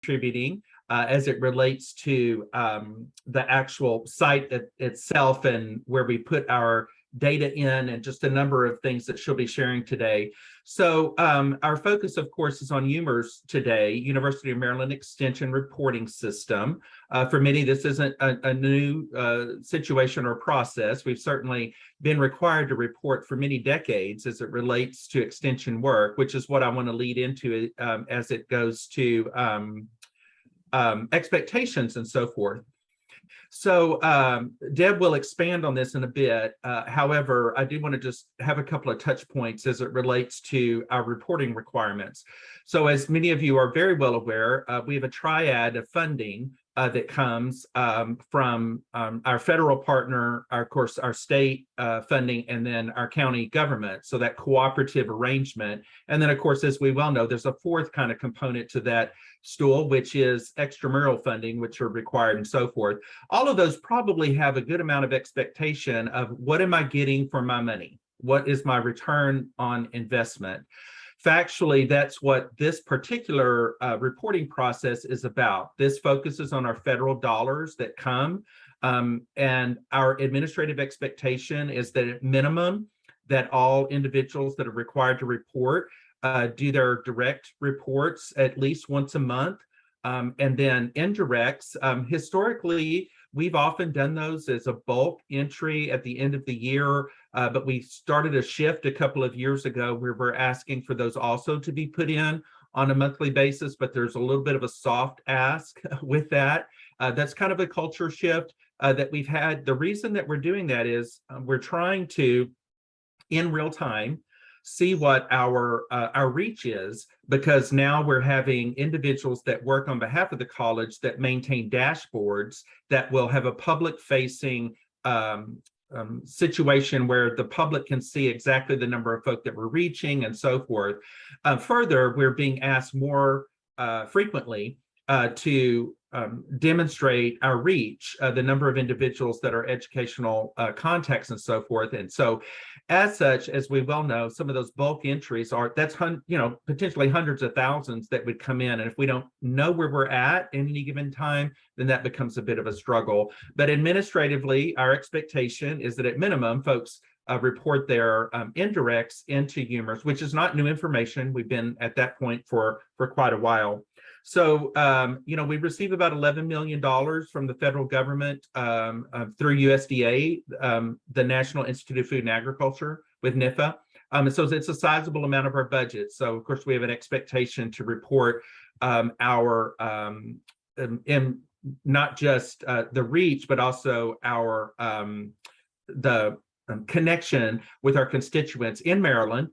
contributing as it relates to the actual site itself and where we put our data in, and just a number of things that she'll be sharing today. So our focus, of course, is on UMERS today, University of Maryland Extension Reporting System. For many, this isn't a new situation or process. We've certainly been required to report for many decades as it relates to extension work, which is what I want to lead into as it goes to expectations and so forth. So Deb will expand on this in a bit. However, I do want to just have a couple of touch points as it relates to our reporting requirements. So as many of you are very well aware, we have a triad of funding that comes from our federal partner, of course, our state funding, and then our county government. So that cooperative arrangement. And then, of course, as we well know, there's a fourth kind of component to that stool, which is extramural funding, which are required and so forth. All of those probably have a good amount of expectation of what am I getting for my money? What is my return on investment? Factually, that's what this particular reporting process is about. This focuses on our federal dollars that come, and our administrative expectation is that at minimum, that all individuals that are required to report do their direct reports at least once a month. And then indirects, historically, we've often done those as a bulk entry at the end of the year, but we started a shift a couple of years ago where we're asking for those also to be put in on a monthly basis, but there's a little bit of a soft ask with that. That's kind of a culture shift that we've had. The reason that we're doing that is we're trying to, in real time, see what our reach is, because now we're having individuals that work on behalf of the college that maintain dashboards that will have a public-facing situation where the public can see exactly the number of folk that we're reaching and so forth. Further, we're being asked more frequently to demonstrate our reach, the number of individuals that are educational contacts and so forth. And so as such, as we well know, some of those bulk entries are, that's potentially hundreds of thousands that would come in. And if we don't know where we're at any given time, then that becomes a bit of a struggle. But administratively, our expectation is that at minimum, folks report their indirects into UMERS, which is not new information. We've been at that point for quite a while. So, we receive about $11 million from the federal government through USDA, the National Institute of Food and Agriculture with NIFA. And so it's a sizable amount of our budget. So, of course, we have an expectation to report our, not just the reach, but also our, the connection with our constituents in Maryland.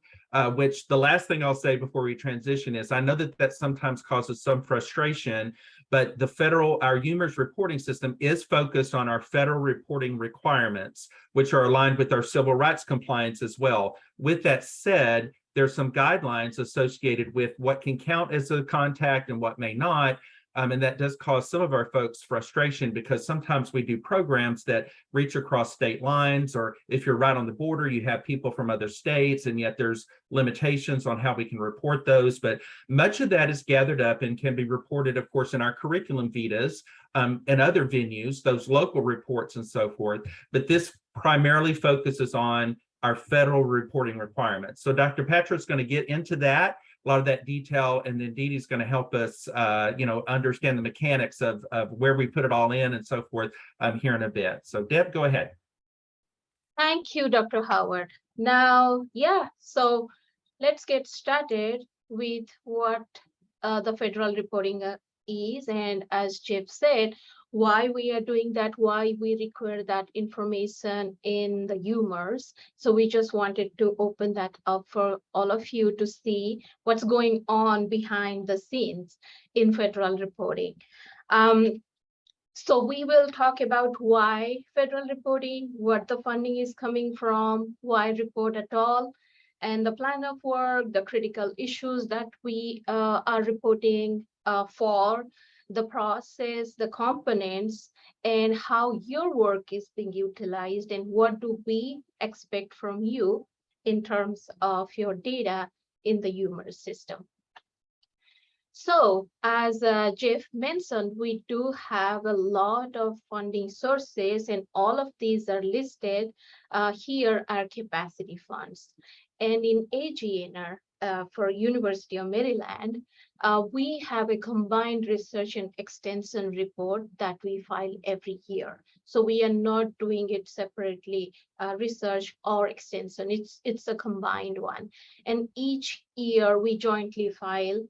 Which the last thing I'll say before we transition is I know that sometimes causes some frustration, but our UMERS reporting system is focused on our federal reporting requirements, which are aligned with our civil rights compliance as well. With that said, there's some guidelines associated with what can count as a contact and what may not. And that does cause some of our folks frustration, because sometimes we do programs that reach across state lines, or if you're right on the border, you have people from other states, and yet there's limitations on how we can report those. But much of that is gathered up and can be reported, of course, in our curriculum vitas and other venues, those local reports and so forth. But this primarily focuses on our federal reporting requirements. So Dr. Patrick's going to get into that, a lot of that detail, and then Dee Dee's going to help us, understand the mechanics of where we put it all in and so forth here in a bit. So Deb, go ahead. Thank you, Dr. Howard. Now, so let's get started with what the federal reporting is, and as Jeff said, why we are doing that, why we require that information in the UMERS. So we just wanted to open that up for all of you to see what's going on behind the scenes in federal reporting. So we will talk about why federal reporting, what the funding is coming from, why report at all, and the plan of work, the critical issues that we are reporting for, the process, the components, and how your work is being utilized, and what do we expect from you in terms of your data in the UMERS system. So as Jeff mentioned, we do have a lot of funding sources, and all of these are listed. Here are capacity funds. And in AGNR, for University of Maryland, we have a combined research and extension report that we file every year. So we are not doing it separately, research or extension. It's a combined one. And each year we jointly file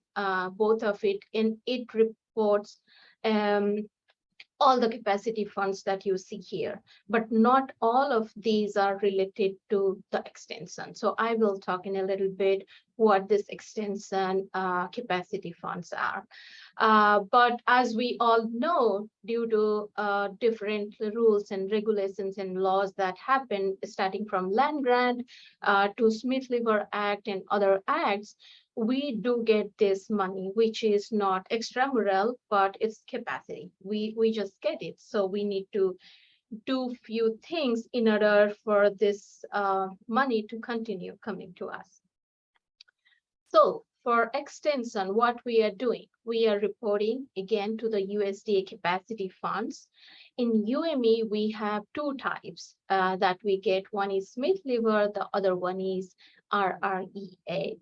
both of it, and it reports all the capacity funds that you see here, but not all of these are related to the extension. So I will talk in a little bit what this extension capacity funds are. But as we all know, due to different rules and regulations and laws that happen, starting from land grant to Smith-Lever Act and other acts, we do get this money, which is not extramural, but it's capacity. We just get it. So we need to do few things in order for this money to continue coming to us. So for extension, what we are doing, we are reporting again to the USDA capacity funds. In UME, we have two types that we get. One is Smith-Lever, the other one is RREA.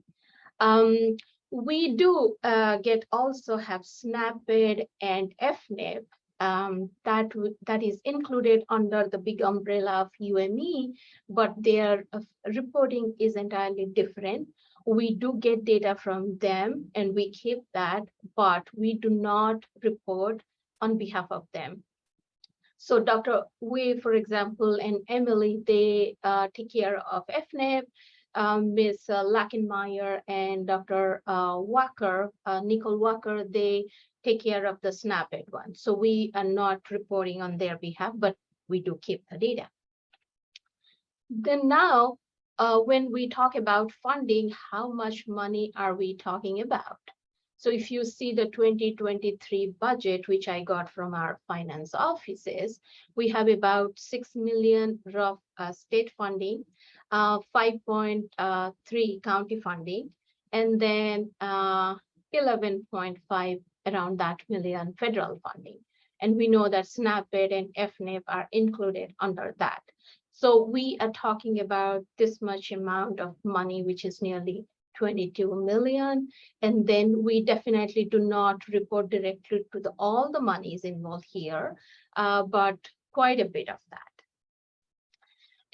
We do get also have SNAP-ID and FNAP that is included under the big umbrella of UME, but their reporting is entirely different. We do get data from them and we keep that, but we do not report on behalf of them. So Dr. Wei, for example, and Emily, they take care of FNAP. Ms. Lackenmeyer and Dr. Walker, Nicole Walker, they take care of the SNAP-ID one. So we are not reporting on their behalf, but we do keep the data. Then now, when we talk about funding, how much money are we talking about? So if you see the 2023 budget, which I got from our finance offices, we have about 6 million rough state funding, 5.3 county funding, and then 11.5 around that million federal funding. And we know that SNAP-ID and FNAP are included under that. So we are talking about this much amount of money, which is nearly 22 million. And then we definitely do not report directly to all the monies involved here, but quite a bit of that.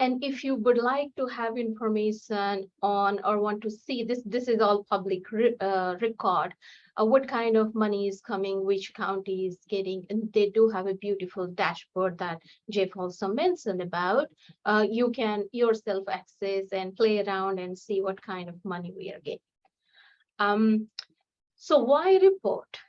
And if you would like to have information on or want to see this is all public record, what kind of money is coming, which county is getting, and they do have a beautiful dashboard that Jeff also mentioned about. You can yourself access and play around and see what kind of money we are getting. So why report?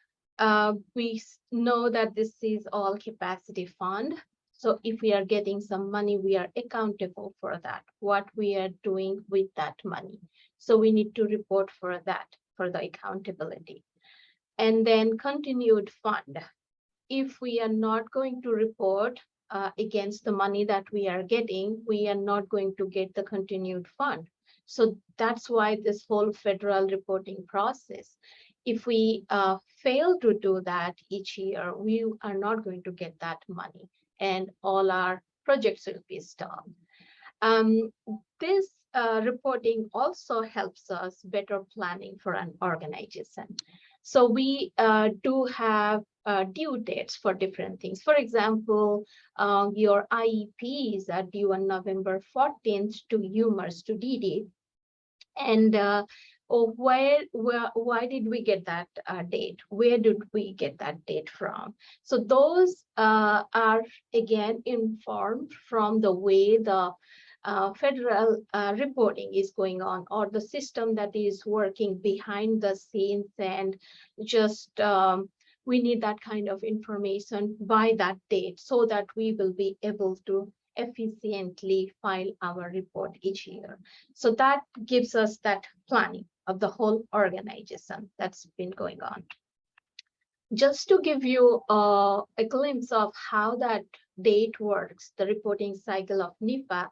We know that this is all capacity fund. So if we are getting some money, we are accountable for that, what we are doing with that money. So we need to report for that, for the accountability. And then continued fund. If we are not going to report against the money that we are getting, we are not going to get the continued fund. So that's why this whole federal reporting process. If we fail to do that each year, we are not going to get that money, and all our projects will be stalled. This reporting also helps us better planning for an organization. So we do have due dates for different things. For example, your IEPs are due on November 14th to UMERS, to DD. And why did we get that date? Where did we get that date from? So those are again informed from the way the federal reporting is going on, or the system that is working behind the scenes, and just we need that kind of information by that date so that we will be able to efficiently file our report each year. So that gives us that planning of the whole organization that's been going on. Just to give you a glimpse of how that date works, the reporting cycle of NEPA,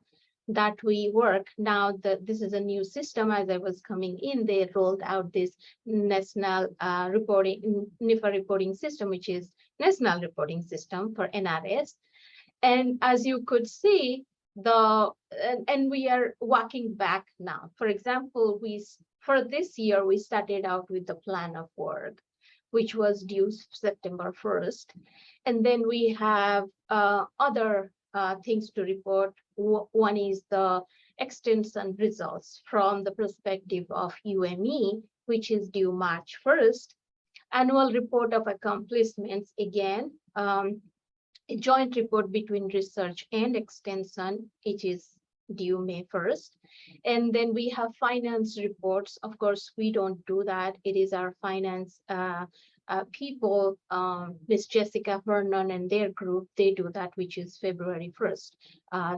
that we work now. This is a new system. As I was coming in, they rolled out this national NIFA reporting system, which is national reporting system for NRS. And as you could see, and we are walking back now. For example, for this year, we started out with the plan of work, which was due September 1st. And then we have other things to report. One is the extension results from the perspective of UME, which is due March 1st. Annual report of accomplishments, again, a joint report between research and extension, which is due May 1st. And then we have finance reports. Of course, we don't do that. It is our finance people, Ms. Jessica Vernon and their group, they do that, which is February 1st,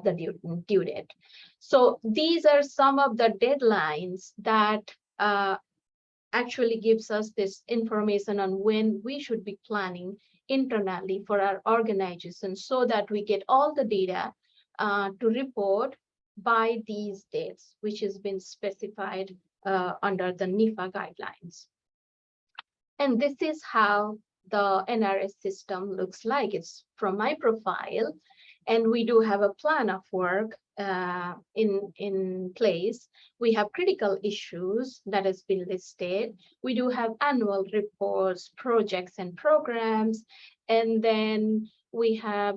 the due date. So these are some of the deadlines that actually gives us this information on when we should be planning internally for our organization, so that we get all the data to report by these dates, which has been specified under the NIFA guidelines. And this is how the NRS system looks like. It's from my profile, and we do have a plan of work in place. We have critical issues that has been listed. We do have annual reports, projects and programs, and then we have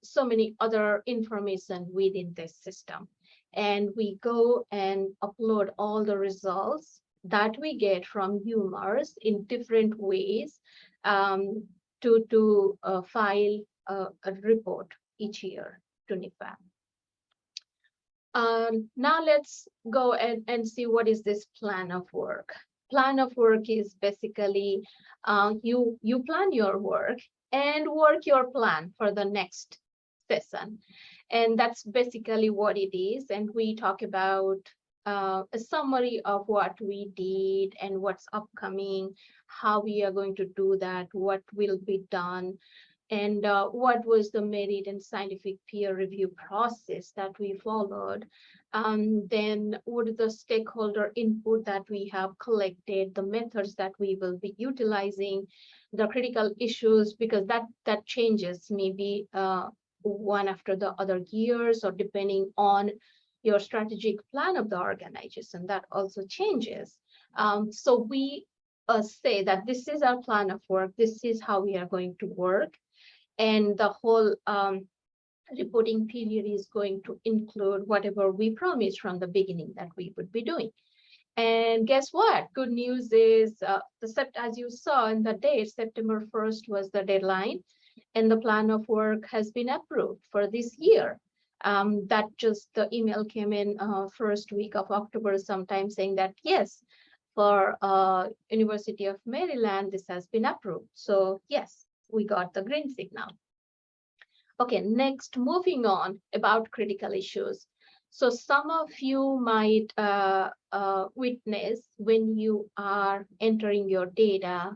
so many other information within this system. And we go and upload all the results that we get from UMERS in different ways to file a report each year to NIFA. Now let's go and see what is this plan of work. Plan of work is basically you plan your work and work your plan for the next session. And that's basically what it is. And we talk about a summary of what we did and what's upcoming, how we are going to do that, what will be done, and what was the merit and scientific peer review process that we followed. Then what are the stakeholder input that we have collected, the methods that we will be utilizing, the critical issues, because that changes maybe one after the other years, or depending on your strategic plan of the organization, that also changes. So we say that this is our plan of work, this is how we are going to work, and the whole reporting period is going to include whatever we promised from the beginning that we would be doing. And guess what? Good news is, as you saw in the date, September 1st was the deadline, and the plan of work has been approved for this year. That just the email came in first week of October sometime saying that yes, for University of Maryland, this has been approved. So yes, we got the green signal. Okay, next, moving on about critical issues. So some of you might witness when you are entering your data,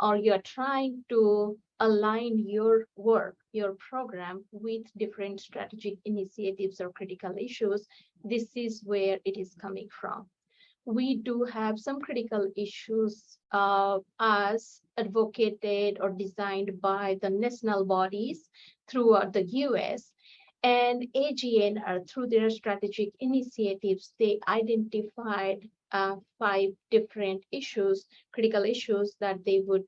or you're trying to align your work, your program with different strategic initiatives or critical issues, this is where it is coming from. We do have some critical issues as advocated or designed by the national bodies throughout the US, and AGNR, through their strategic initiatives, they identified 5 different issues, critical issues that they would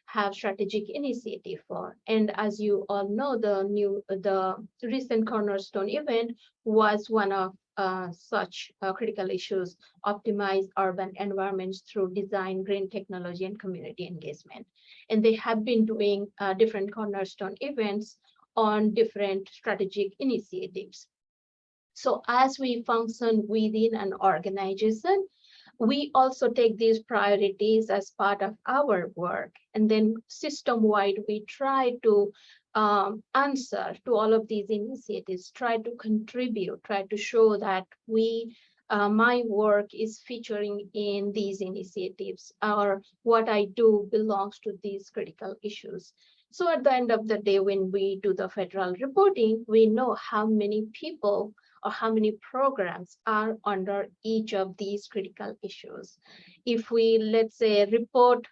have strategic initiative for. And as you all know, the recent Cornerstone event was one of such critical issues: optimize urban environments through design, green technology, and community engagement. And they have been doing different Cornerstone events on different strategic initiatives. So as we function within an organization, we also take these priorities as part of our work. And then system-wide, we try to answer to all of these initiatives, try to contribute, try to show that we my work is featuring in these initiatives, or what I do belongs to these critical issues. So at the end of the day, when we do the federal reporting, we know how many people or how many programs are under each of these critical issues. If we, let's say, report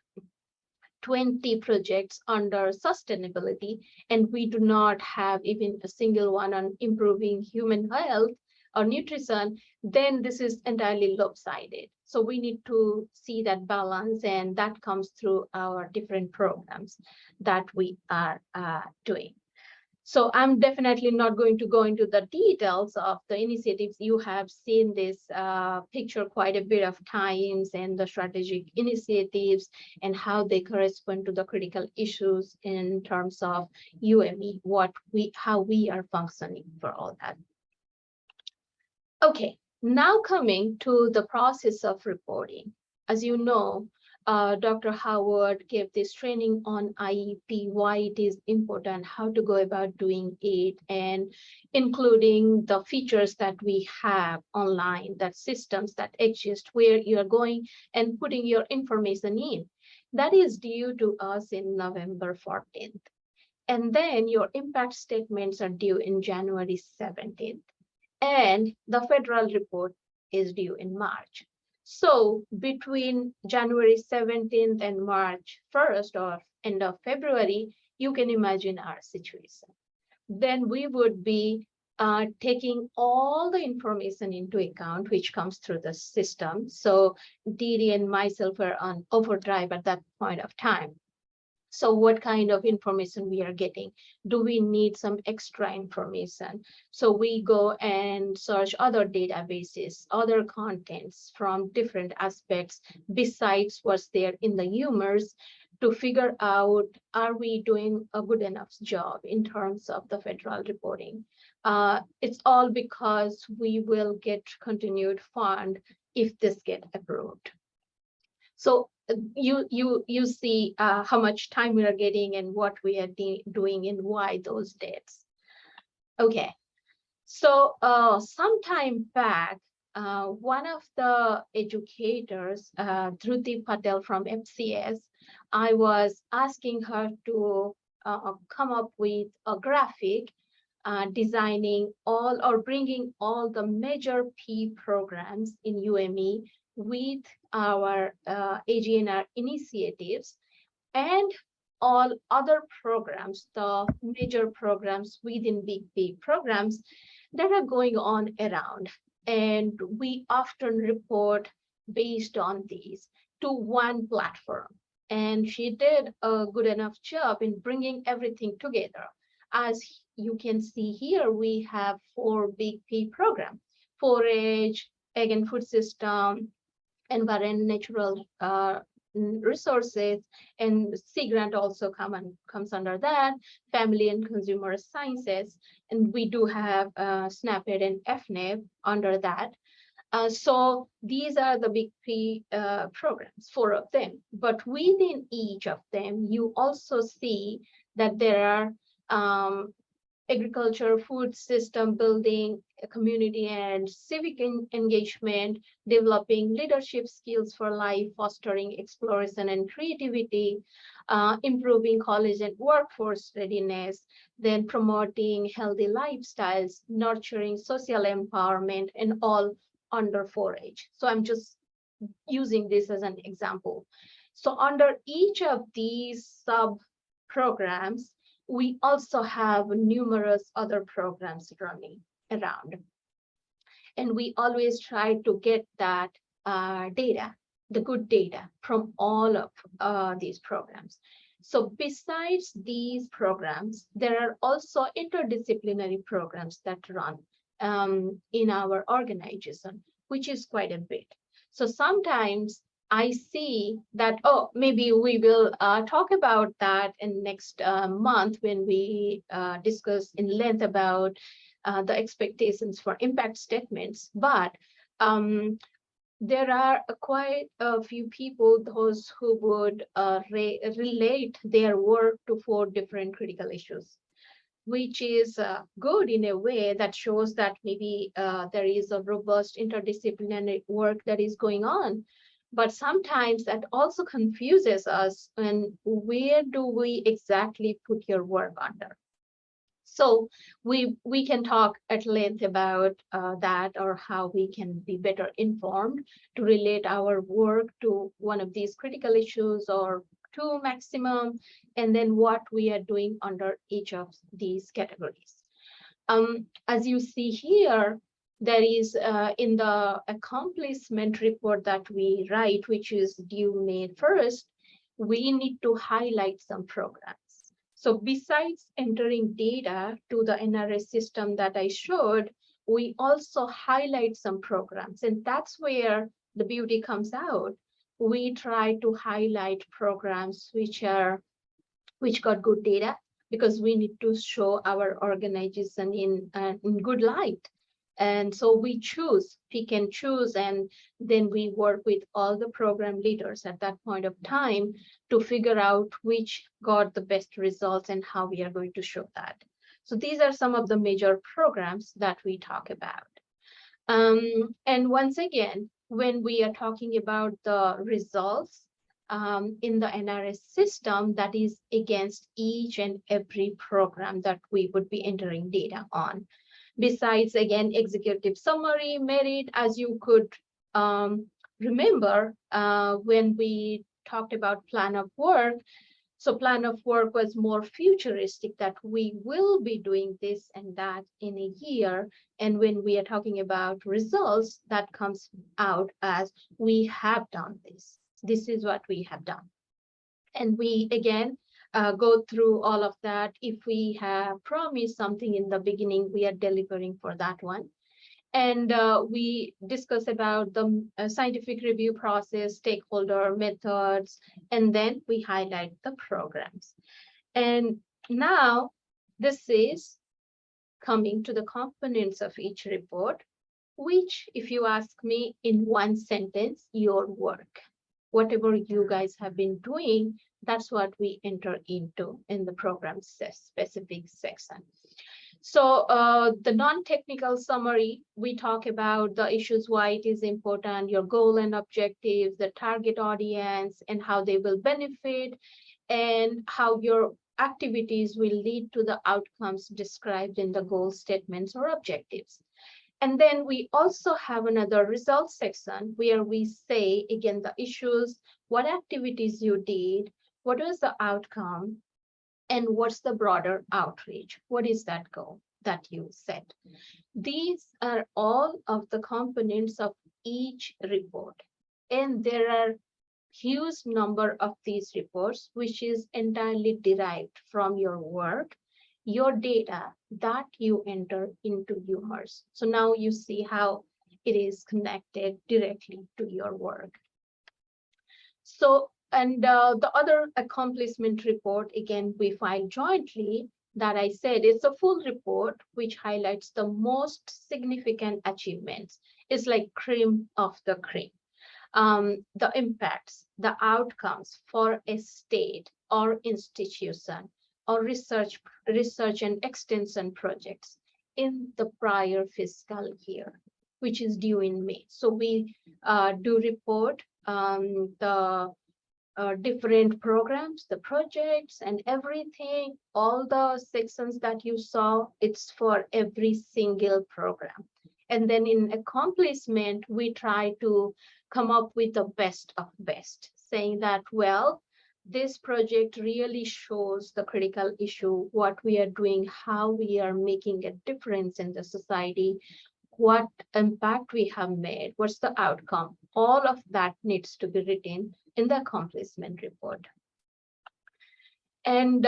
20 projects under sustainability, and we do not have even a single one on improving human health or nutrition, then this is entirely lopsided. So we need to see that balance, and that comes through our different programs that we are doing. So I'm definitely not going to go into the details of the initiatives. You have seen this picture quite a bit of times, and the strategic initiatives and how they correspond to the critical issues in terms of UME, how we are functioning for all that. Okay, now coming to the process of reporting. As you know, Dr. Howard gave this training on IEP, why it is important, how to go about doing it, and including the features that we have online, that systems that exist where you are going and putting your information in. That is due to us in November 14th. And then your impact statements are due in January 17th. And the federal report is due in March. So between January 17th and March 1st or end of February, you can imagine our situation. Then we would be taking all the information into account, which comes through the system. So Didi and myself are on overdrive at that point of time. So what kind of information we are getting? Do we need some extra information? So we go and search other databases, other contents from different aspects besides what's there in the UMERS to figure out, are we doing a good enough job in terms of the federal reporting? It's all because we will get continued fund if this get approved. So you see how much time we are getting and what we are doing and why those dates. Okay, so some time back, one of the educators, Dhruti Patel from FCS, I was asking her to come up with a graphic designing all or bringing all the major P programs in UME with our AGNR initiatives and all other programs, the major programs within Big P programs that are going on around. And we often report based on these to one platform. And she did a good enough job in bringing everything together. As you can see here, we have 4 Big P programs: forage, egg and food system, environment, natural resources, and Sea Grant also comes under that, family and consumer sciences, and we do have SNAPED and FNAP under that. So these are the Big P programs, 4 of them. But within each of them, you also see that there are agriculture, food system building, community and civic engagement, developing leadership skills for life, fostering exploration and creativity, improving college and workforce readiness, then promoting healthy lifestyles, nurturing social empowerment, and all under 4H. So I'm just using this as an example. So under each of these sub programs, we also have numerous other programs running around. And we always try to get that data, the good data from all of these programs. So besides these programs, there are also interdisciplinary programs that run in our organization, which is quite a bit. So sometimes I see that, oh, maybe we will talk about that in next month when we discuss in length about the expectations for impact statements. But there are quite a few people, those who would relate their work to 4 different critical issues. which is good in a way that shows that maybe there is a robust interdisciplinary work that is going on. But sometimes that also confuses us, and where do we exactly put your work under? So we can talk at length about that, or how we can be better informed to relate our work to one of these critical issues or two maximum, and then what we are doing under each of these categories. As you see here, there is in the accomplishment report that we write, which is due May 1st, we need to highlight some programs. So besides entering data to the NRS system that I showed, we also highlight some programs, and that's where the beauty comes out. We try to highlight programs which got good data, because we need to show our organization in good light. And so we pick and choose, and then we work with all the program leaders at that point of time to figure out which got the best results and how we are going to show that. So these are some of the major programs that we talk about. And once again, when we are talking about the results in the NRS system, that is against each and every program that we would be entering data on. Besides, again, executive summary, merit, as you could remember when we talked about plan of work. So plan of work was more futuristic, that we will be doing this and that in a year. And when we are talking about results, that comes out as we have done this. This is what we have done. And we, again, go through all of that. If we have promised something in the beginning, we are delivering for that one. And we discuss about the scientific review process, stakeholder methods, and then we highlight the programs. And now this is coming to the components of each report, which, if you ask me in one sentence, your work. Whatever you guys have been doing, that's what we enter into in the program specific section. So the non-technical summary, we talk about the issues, why it is important, your goal and objectives, the target audience, and how they will benefit, and how your activities will lead to the outcomes described in the goal statements or objectives. And then we also have another results section where we say, again, the issues, what activities you did, what was the outcome, and what's the broader outreach? What is that goal that you set? These are all of the components of each report. And there are huge number of these reports, which is entirely derived from your work, your data that you enter into UMERS. So now you see how it is connected directly to your work. So, and the other accomplishment report, again, we file jointly, that I said it's a full report which highlights the most significant achievements. It's like cream of the cream. The impacts, the outcomes for a state or institution or research and extension projects in the prior fiscal year, which is due in May. So we do report the different programs, the projects and everything, all the sections that you saw, it's for every single program. And then in accomplishment, we try to come up with the best of best, saying that, well, this project really shows the critical issue, what we are doing, how we are making a difference in the society, what impact we have made, what's the outcome. All of that needs to be written in the accomplishment report. And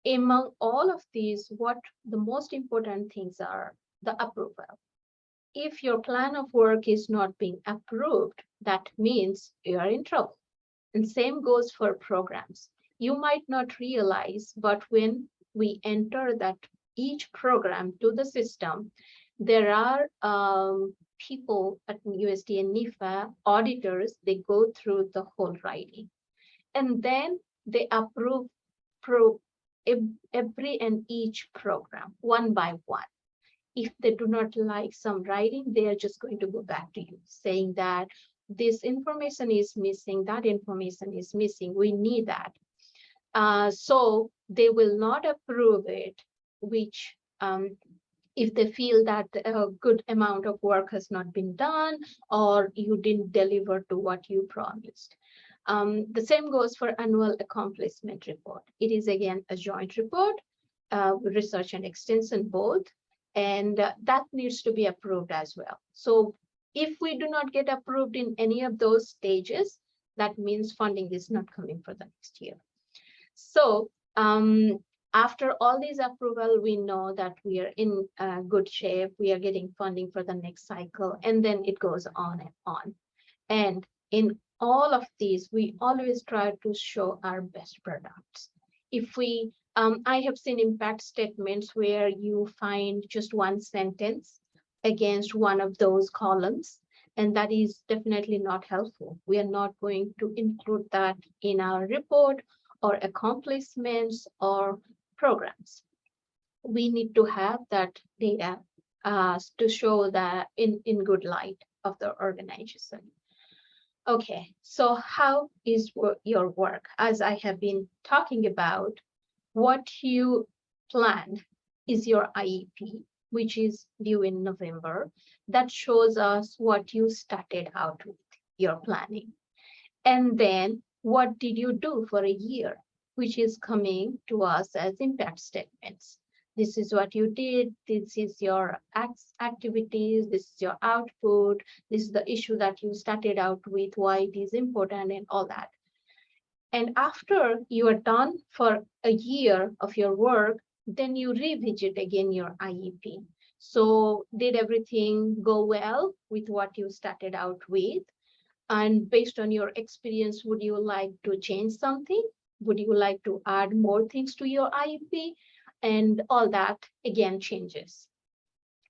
among all of these, what the most important things are, the approval. If your plan of work is not being approved, that means you are in trouble. And same goes for programs. You might not realize, but when we enter that each program to the system, there are people at USD and NIFA, auditors, they go through the whole writing. And then they approve every and each program one by one. If they do not like some writing, they are just going to go back to you saying that this information is missing, that information is missing, we need that. So they will not approve it, which if they feel that a good amount of work has not been done or you didn't deliver to what you promised. The same goes for annual accomplishment report. It is again a joint report, research and extension both, and that needs to be approved as well. So if we do not get approved in any of those stages, that means funding is not coming for the next year. So after all these approval, we know that we are in good shape. We are getting funding for the next cycle, and then it goes on and on. And in all of these, we always try to show our best products. If we, I have seen impact statements where you find just one sentence against one of those columns, and that is definitely not helpful. We are not going to include that in our report or accomplishments or programs. We need to have that data to show that in good light of the organization. Okay, so how is your work? As I have been talking about, what you planned is your IEP, which is due in November. That shows us what you started out with, your planning. And then what did you do for a year, which is coming to us as impact statements. This is what you did, this is your activities, this is your output, this is the issue that you started out with, why it is important and all that. And after you are done for a year of your work, then you revisit again your IEP. So did everything go well with what you started out with? And based on your experience, would you like to change something? Would you like to add more things to your IEP? And all that again changes.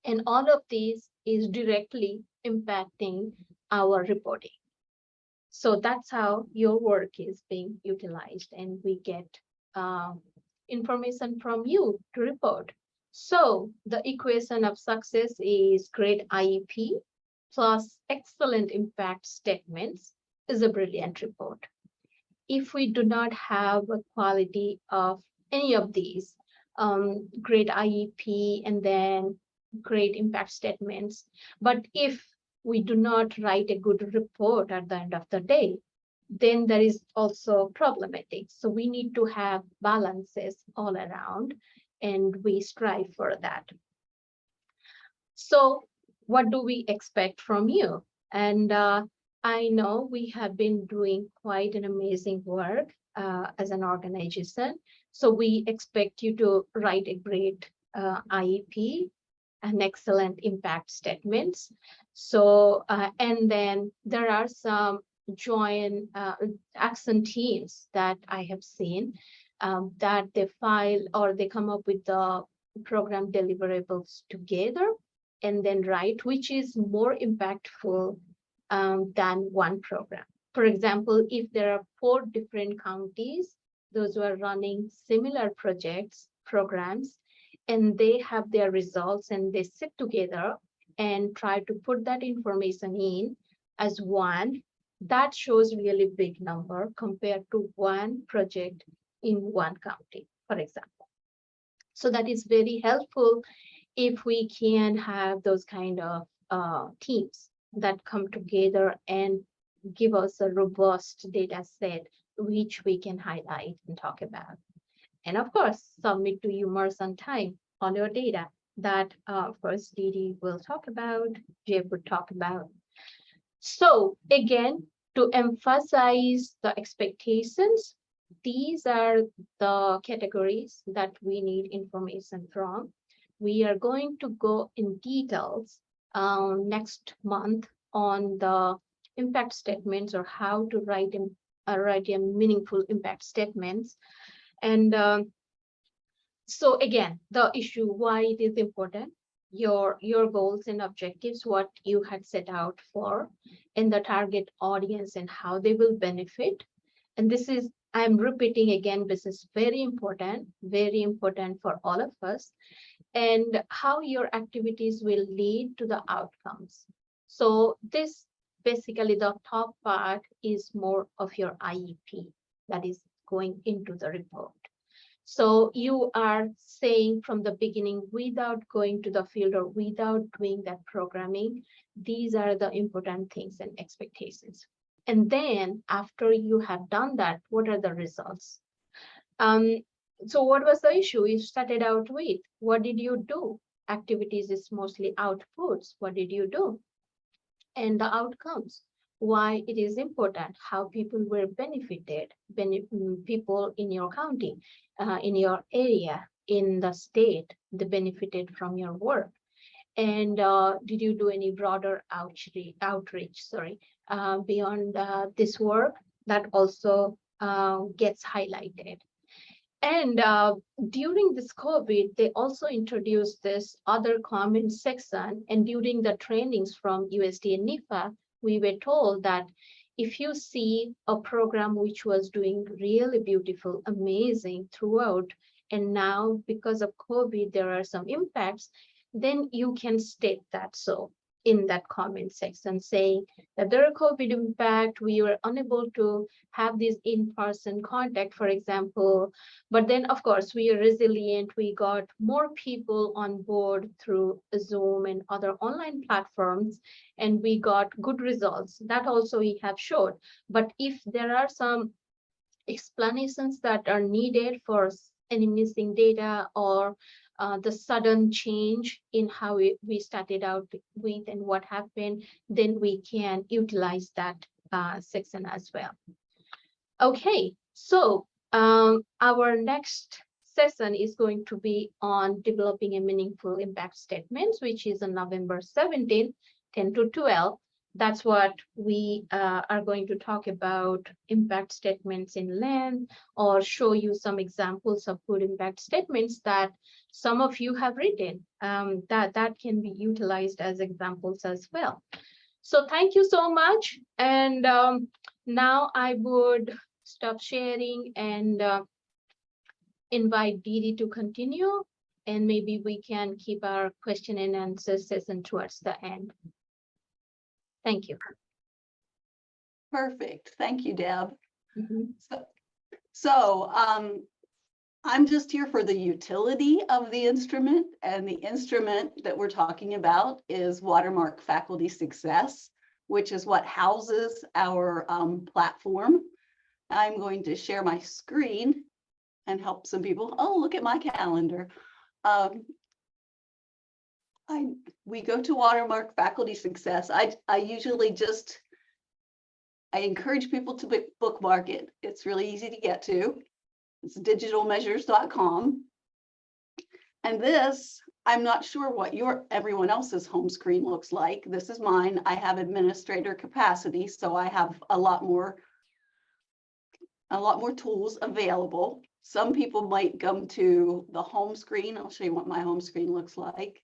And all of these is directly impacting our reporting. So that's how your work is being utilized, and we get information from you to report. So the equation of success is great IEP plus excellent impact statements is a brilliant report. If we do not have a quality of any of these, great IEP and then great impact statements, but if we do not write a good report at the end of the day, then that is also problematic. So we need to have balances all around, and we strive for that. So what do we expect from you? And I know we have been doing quite an amazing work as an organization. So we expect you to write a great IEP and excellent impact statements. So, and then there are some joint action teams that I have seen that they file or they come up with the program deliverables together and then write, which is more impactful than one program. For example, if there are 4 different counties, those who are running similar projects, programs, and they have their results and they sit together and try to put that information in as one, that shows really big number compared to one project in one county, for example. So that is very helpful if we can have those kind of teams that come together and give us a robust data set which we can highlight and talk about. And of course, submit to UMERS on time all your data that first Didi will talk about, Jay would talk about. So again, to emphasize the expectations, these are the categories that we need information from. We are going to go in details next month on the impact statements or how to write a meaningful impact statements. And so again, the issue why it is important, your goals and objectives, what you had set out for, and the target audience and how they will benefit. And this is I'm repeating again, this is very important for all of us, and how your activities will lead to the outcomes. So this basically the top part is more of your IEP that is going into the report. So you are saying from the beginning, without going to the field or without doing that programming, these are the important things and expectations. And then after you have done that, what are the results? So what was the issue you started out with? What did you do? Activities is mostly outputs. What did you do? And the outcomes, why it is important, how people were benefited, people in your county, in your area, in the state, they benefited from your work. And did you do any broader outreach, beyond this work? That also gets highlighted. And during this COVID, they also introduced this other comment section. And during the trainings from USD and NIFA, we were told that if you see a program which was doing really beautiful, amazing throughout, and now because of COVID, there are some impacts, then you can state that so in that comment section, saying that there are COVID impact, we were unable to have this in-person contact, for example, but then of course we are resilient, we got more people on board through Zoom and other online platforms, and we got good results. That also we have showed. But if there are some explanations that are needed for any missing data or the sudden change in how we started out with and what happened, then we can utilize that section as well. Okay, so our next session is going to be on developing a meaningful impact statements, which is on November 17th, 10 to 12. That's what we are going to talk about, impact statements in length, or show you some examples of good impact statements that some of you have written that can be utilized as examples as well. So thank you so much. And now I would stop sharing and invite Didi to continue, and maybe we can keep our question and answer session towards the end. Thank you. Perfect. Thank you, Deb. Mm-hmm. So I'm just here for the utility of the instrument, and the instrument that we're talking about is Watermark Faculty Success, which is what houses our platform. I'm going to share my screen and help some people. Oh, look at my calendar. We go to Watermark Faculty Success. I usually I encourage people to bookmark it. It's really easy to get to. It's digitalmeasures.com. And this, I'm not sure what everyone else's home screen looks like. This is mine. I have administrator capacity, so I have a lot more tools available. Some people might come to the home screen. I'll show you what my home screen looks like.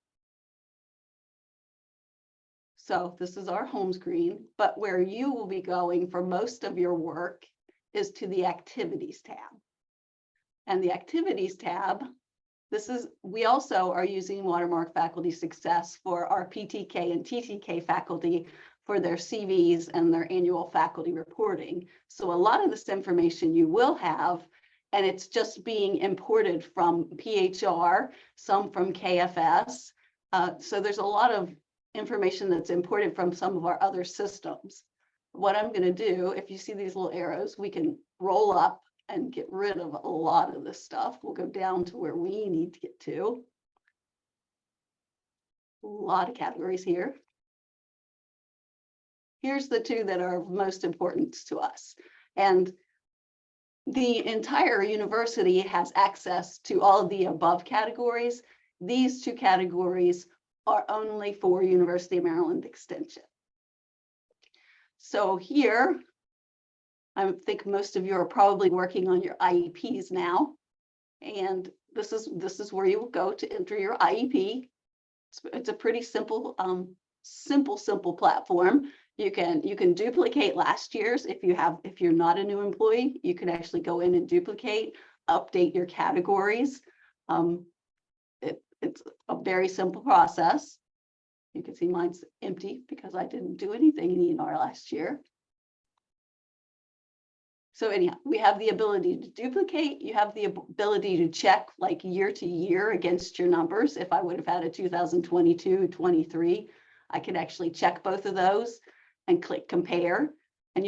So this is our home screen, but where you will be going for most of your work is to the Activities tab. And the Activities tab, we also are using Watermark Faculty Success for our PTK and TTK faculty for their CVs and their annual faculty reporting. So a lot of this information you will have, and it's just being imported from PHR, some from KFS. So there's a lot of information that's imported from some of our other systems. What I'm going to do, if you see these little arrows, we can roll up and get rid of a lot of this stuff. We'll go down to where we need to get to. A lot of categories here. Here's the two that are most important to us. And the entire university has access to all of the above categories. These two categories are only for University of Maryland Extension. So here, I think most of you are probably working on your IEPs now. And this is where you will go to enter your IEP. It's a pretty simple, simple platform. You can duplicate last year's if you're not a new employee, you can actually go in and duplicate, update your categories. It's a very simple process. You can see mine's empty because I didn't do anything in E&R last year. So anyhow, we have the ability to duplicate. You have the ability to check like year to year against your numbers. If I would have had a 2022, 23, I could actually check both of those and click compare. And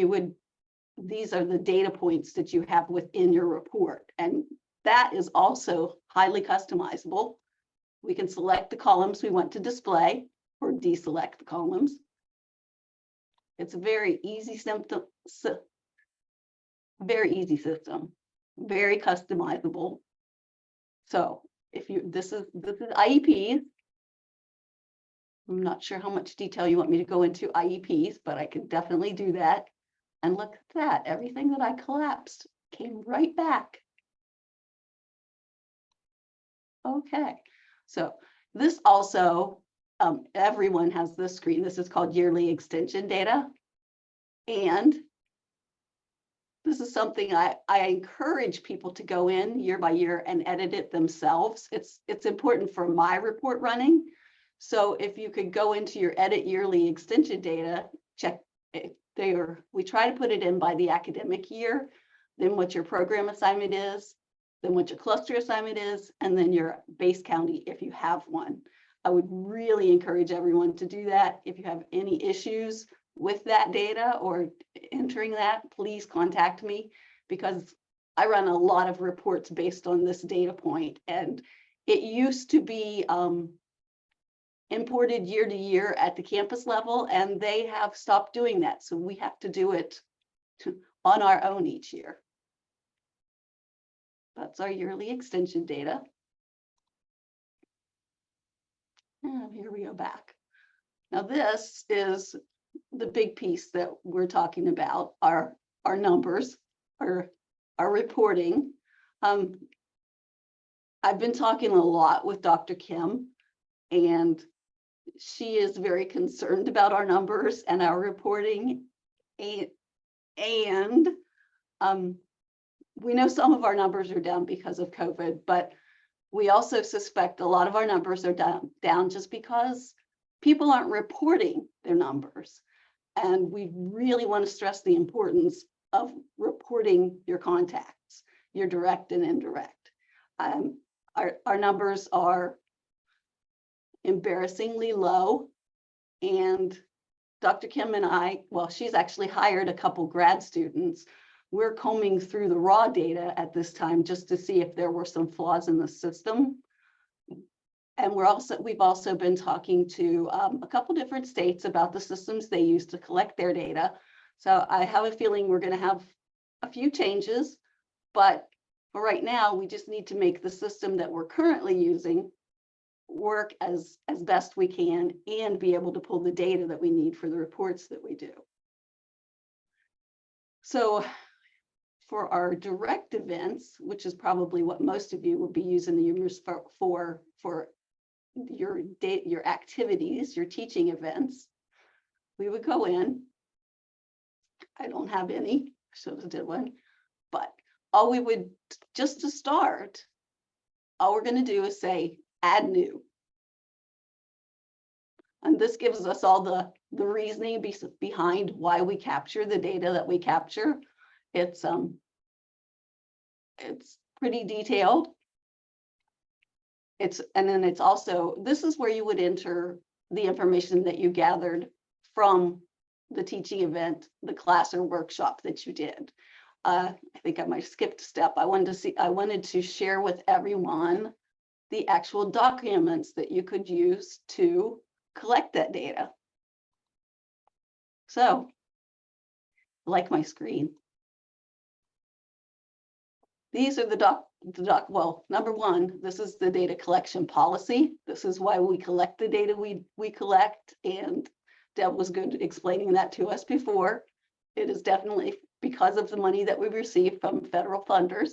these are the data points that you have within your report. And that is also highly customizable. We can select the columns we want to display or deselect the columns. It's a very easy system, very customizable. So if this is IEPs. I'm not sure how much detail you want me to go into IEPs, but I can definitely do that. And look at that, everything that I collapsed came right back. Okay, so this also, everyone has this screen. This is called yearly extension data. And this is something I encourage people to go in year by year and edit it themselves. It's important for my report running. So if you could go into your edit yearly extension data, check if we try to put it in by the academic year, then what your program assignment is, then what your cluster assignment is, and then your base county if you have one. I would really encourage everyone to do that. If you have any issues with that data or entering that, please contact me, because I run a lot of reports based on this data point. And it used to be imported year to year at the campus level, and they have stopped doing that. So we have to do it on our own each year. That's our yearly extension data. And here we go back. Now this is the big piece that we're talking about, our numbers, our reporting. I've been talking a lot with Dr. Kim, and she is very concerned about our numbers and our reporting. And we know some of our numbers are down because of COVID, but we also suspect a lot of our numbers are down just because people aren't reporting their numbers. And we really want to stress the importance of reporting your contacts, your direct and indirect. Our numbers are embarrassingly low, and Dr. Kim and I, well, she's actually hired a couple grad students. We're combing through the raw data at this time just to see if there were some flaws in the system. And we've also been talking to a couple different states about the systems they use to collect their data. So I have a feeling we're going to have a few changes, but for right now, we just need to make the system that we're currently using work as best we can and be able to pull the data that we need for the reports that we do. So for our direct events, which is probably what most of you will be using the UMERS for your activities, your teaching events, we would go in. I don't have any, should have did one, but all we would, just to start, all we're going to do is say add new. And this gives us all the reasoning behind why we capture the data that we capture. It's pretty detailed. And then it's also, this is where you would enter the information that you gathered from the teaching event, the class or workshop that you did. I think I might have skipped a step. I wanted to share with everyone the actual documents that you could use to collect that data. So, like my screen. These are well, number one, this is the data collection policy. This is why we collect the data we collect, and Deb was good at explaining that to us before. It is definitely because of the money that we receive from federal funders.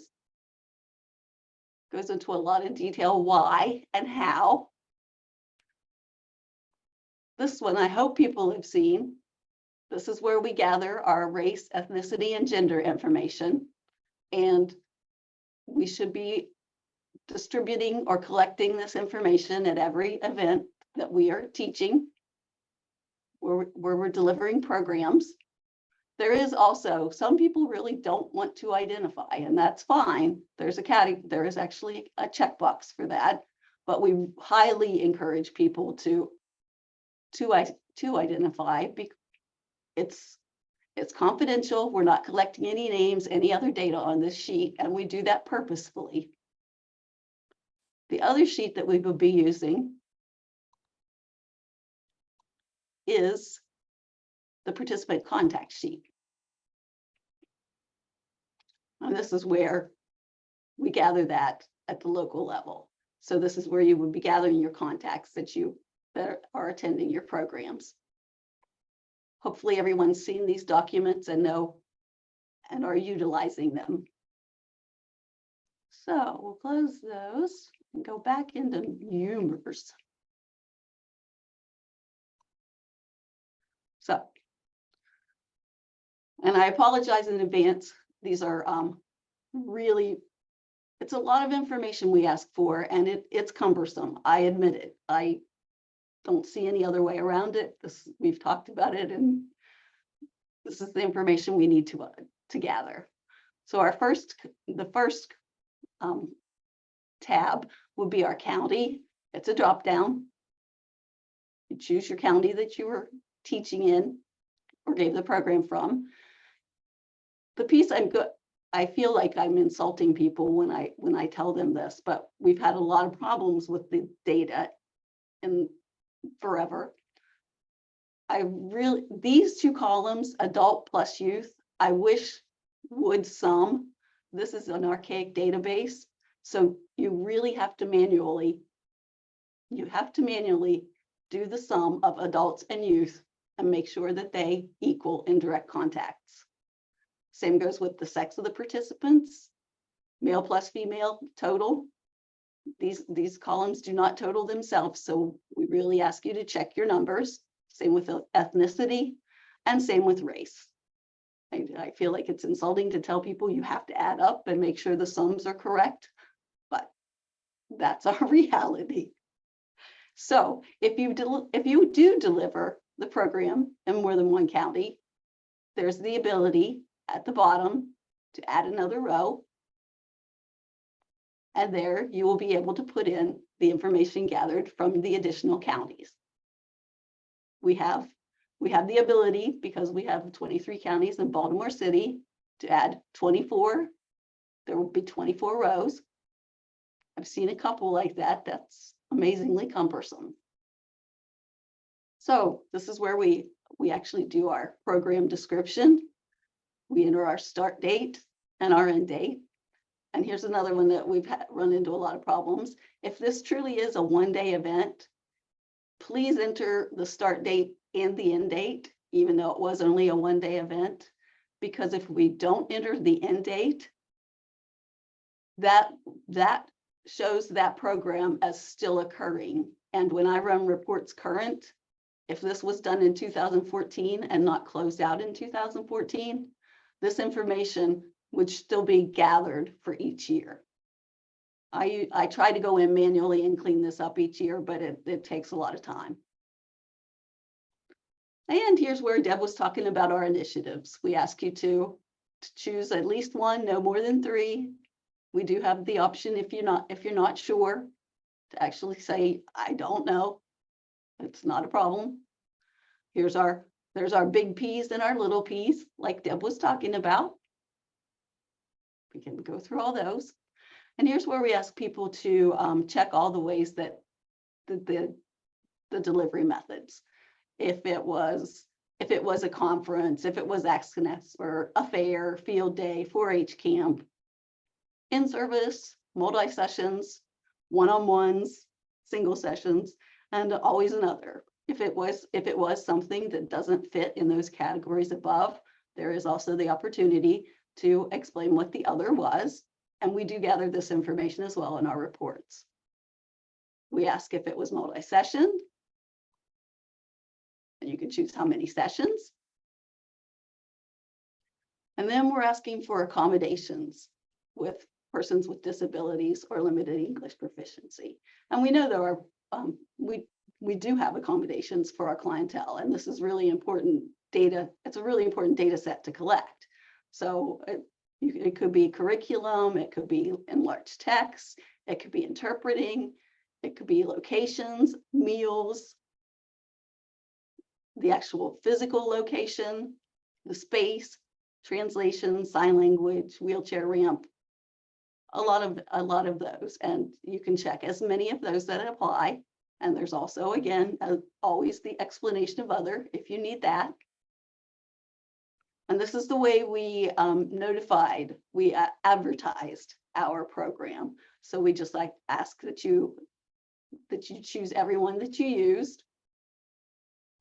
Goes into a lot of detail why and how. This one I hope people have seen. This is where we gather our race, ethnicity, and gender information. And we should be distributing or collecting this information at every event that we are teaching, where we're delivering programs. There is also, some people really don't want to identify, and that's fine. There's a category, there is actually a checkbox for that, but we highly encourage people to identify. It's confidential. We're not collecting any names, any other data on this sheet, and we do that purposefully. The other sheet that we will be using is the participant contact sheet. And this is where we gather that at the local level. So this is where you would be gathering your contacts that are attending your programs. Hopefully everyone's seen these documents and are utilizing them. So we'll close those and go back into UMERS. So, and I apologize in advance. These are really, it's a lot of information we ask for, and it's cumbersome. I admit it. I don't see any other way around it. We've talked about it, and this is the information we need to gather. So the first tab would be our county. It's a drop down. You choose your county that you were teaching in or gave the program from. The piece I feel like I'm insulting people when I tell them this, but we've had a lot of problems with the data and forever. These two columns, adult plus youth, I wish would sum. This is an archaic database, so you really have to manually do the sum of adults and youth and make sure that they equal indirect contacts. Same goes with the sex of the participants, male plus female total. These columns do not total themselves, so we really ask you to check your numbers. Same with ethnicity and same with race. I feel like it's insulting to tell people you have to add up and make sure the sums are correct, but that's our reality. So if you do deliver the program in more than one county, there's the ability at the bottom to add another row. And there you will be able to put in the information gathered from the additional counties. We have the ability, because we have 23 counties in Baltimore City, to add 24. There will be 24 rows. I've seen a couple like that. That's amazingly cumbersome. So this is where we actually do our program description. We enter our start date and our end date. And here's another one that we've run into a lot of problems. If this truly is a one-day event, please enter the start date and the end date, even though it was only a one-day event, because if we don't enter the end date, that shows that program as still occurring. And when I run reports current, if this was done in 2014 and not closed out in 2014, this information would still be gathered for each year. I try to go in manually and clean this up each year, but it takes a lot of time. And here's where Deb was talking about our initiatives. We ask you to choose at least one, no more than 3. We do have the option, if you're not sure, to actually say, I don't know. It's not a problem. There's our big P's and our little P's, like Deb was talking about. We can go through all those. And here's where we ask people to check all the ways that the delivery methods. If it was a conference, if it was Access or a fair, field day, 4-H camp, in-service, multi-sessions, one-on-ones, single sessions, and always another. If it was something that doesn't fit in those categories above, there is also the opportunity to explain what the other was. And we do gather this information as well in our reports. We ask if it was multi-session. And you can choose how many sessions. And then we're asking for accommodations with persons with disabilities or limited English proficiency. And we know there are, we do have accommodations for our clientele, and this is really important data. It's a really important data set to collect. So it could be curriculum, it could be enlarged text, it could be interpreting, it could be locations, meals, the actual physical location, the space, translation, sign language, wheelchair ramp, a lot of those. And you can check as many of those that apply. And there's also, again, always the explanation of other if you need that. And this is the way we we advertised our program. So we just ask that you choose everyone that you used.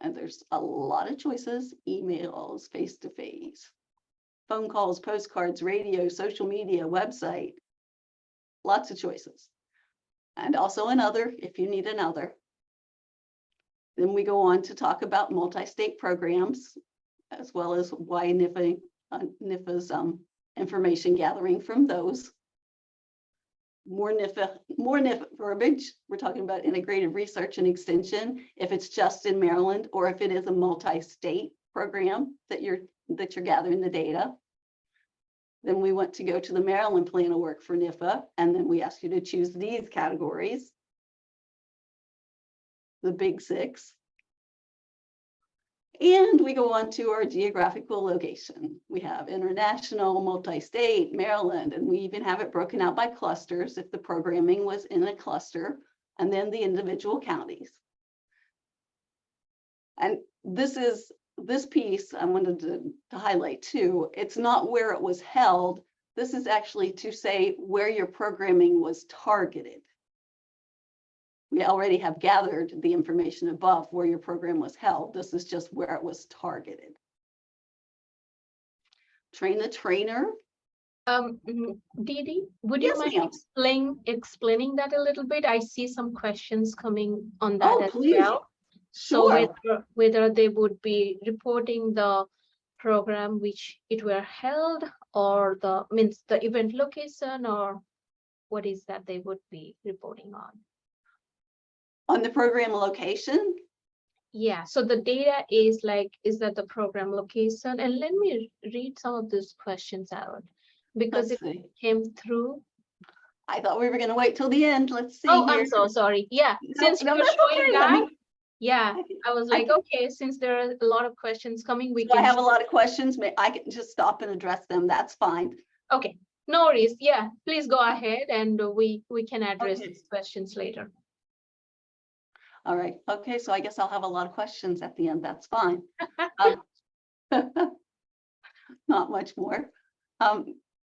And there's a lot of choices: emails, face-to-face, phone calls, postcards, radio, social media, website, lots of choices. And also another, if you need another. Then we go on to talk about multi-state programs, as well as why NIFA's information gathering from those. More NIFA verbiage. We're talking about integrated research and extension, if it's just in Maryland, or if it is a multi-state program that you're gathering the data. Then we want to go to the Maryland plan of work for NIFA, and then we ask you to choose these categories, the big 6. And we go on to our geographical location. We have international, multi-state, Maryland, and we even have it broken out by clusters if the programming was in a cluster, and then the individual counties. And this piece I wanted to highlight too. It's not where it was held. This is actually to say where your programming was targeted. We already have gathered the information above where your program was held. This is just where it was targeted. Train the trainer. Didi, would you mind explaining that a little bit? I see some questions coming on that as well. So Sure. whether they would be reporting the program which it were held, or the event location, or what is that they would be reporting on? On the program location? Yeah, so the data is is that the program location? And let me read some of these questions out because it came through. I thought we were going to wait till the end. Let's see. Oh, here. I'm so sorry. Yeah, since you're showing that. Yeah, I was like, okay, since there are a lot of questions coming, I have a lot of questions. I can just stop and address them. That's fine. Okay, no worries. Yeah, please go ahead, and we can address these questions later. All right. Okay, so I guess I'll have a lot of questions at the end. That's fine. Not much more.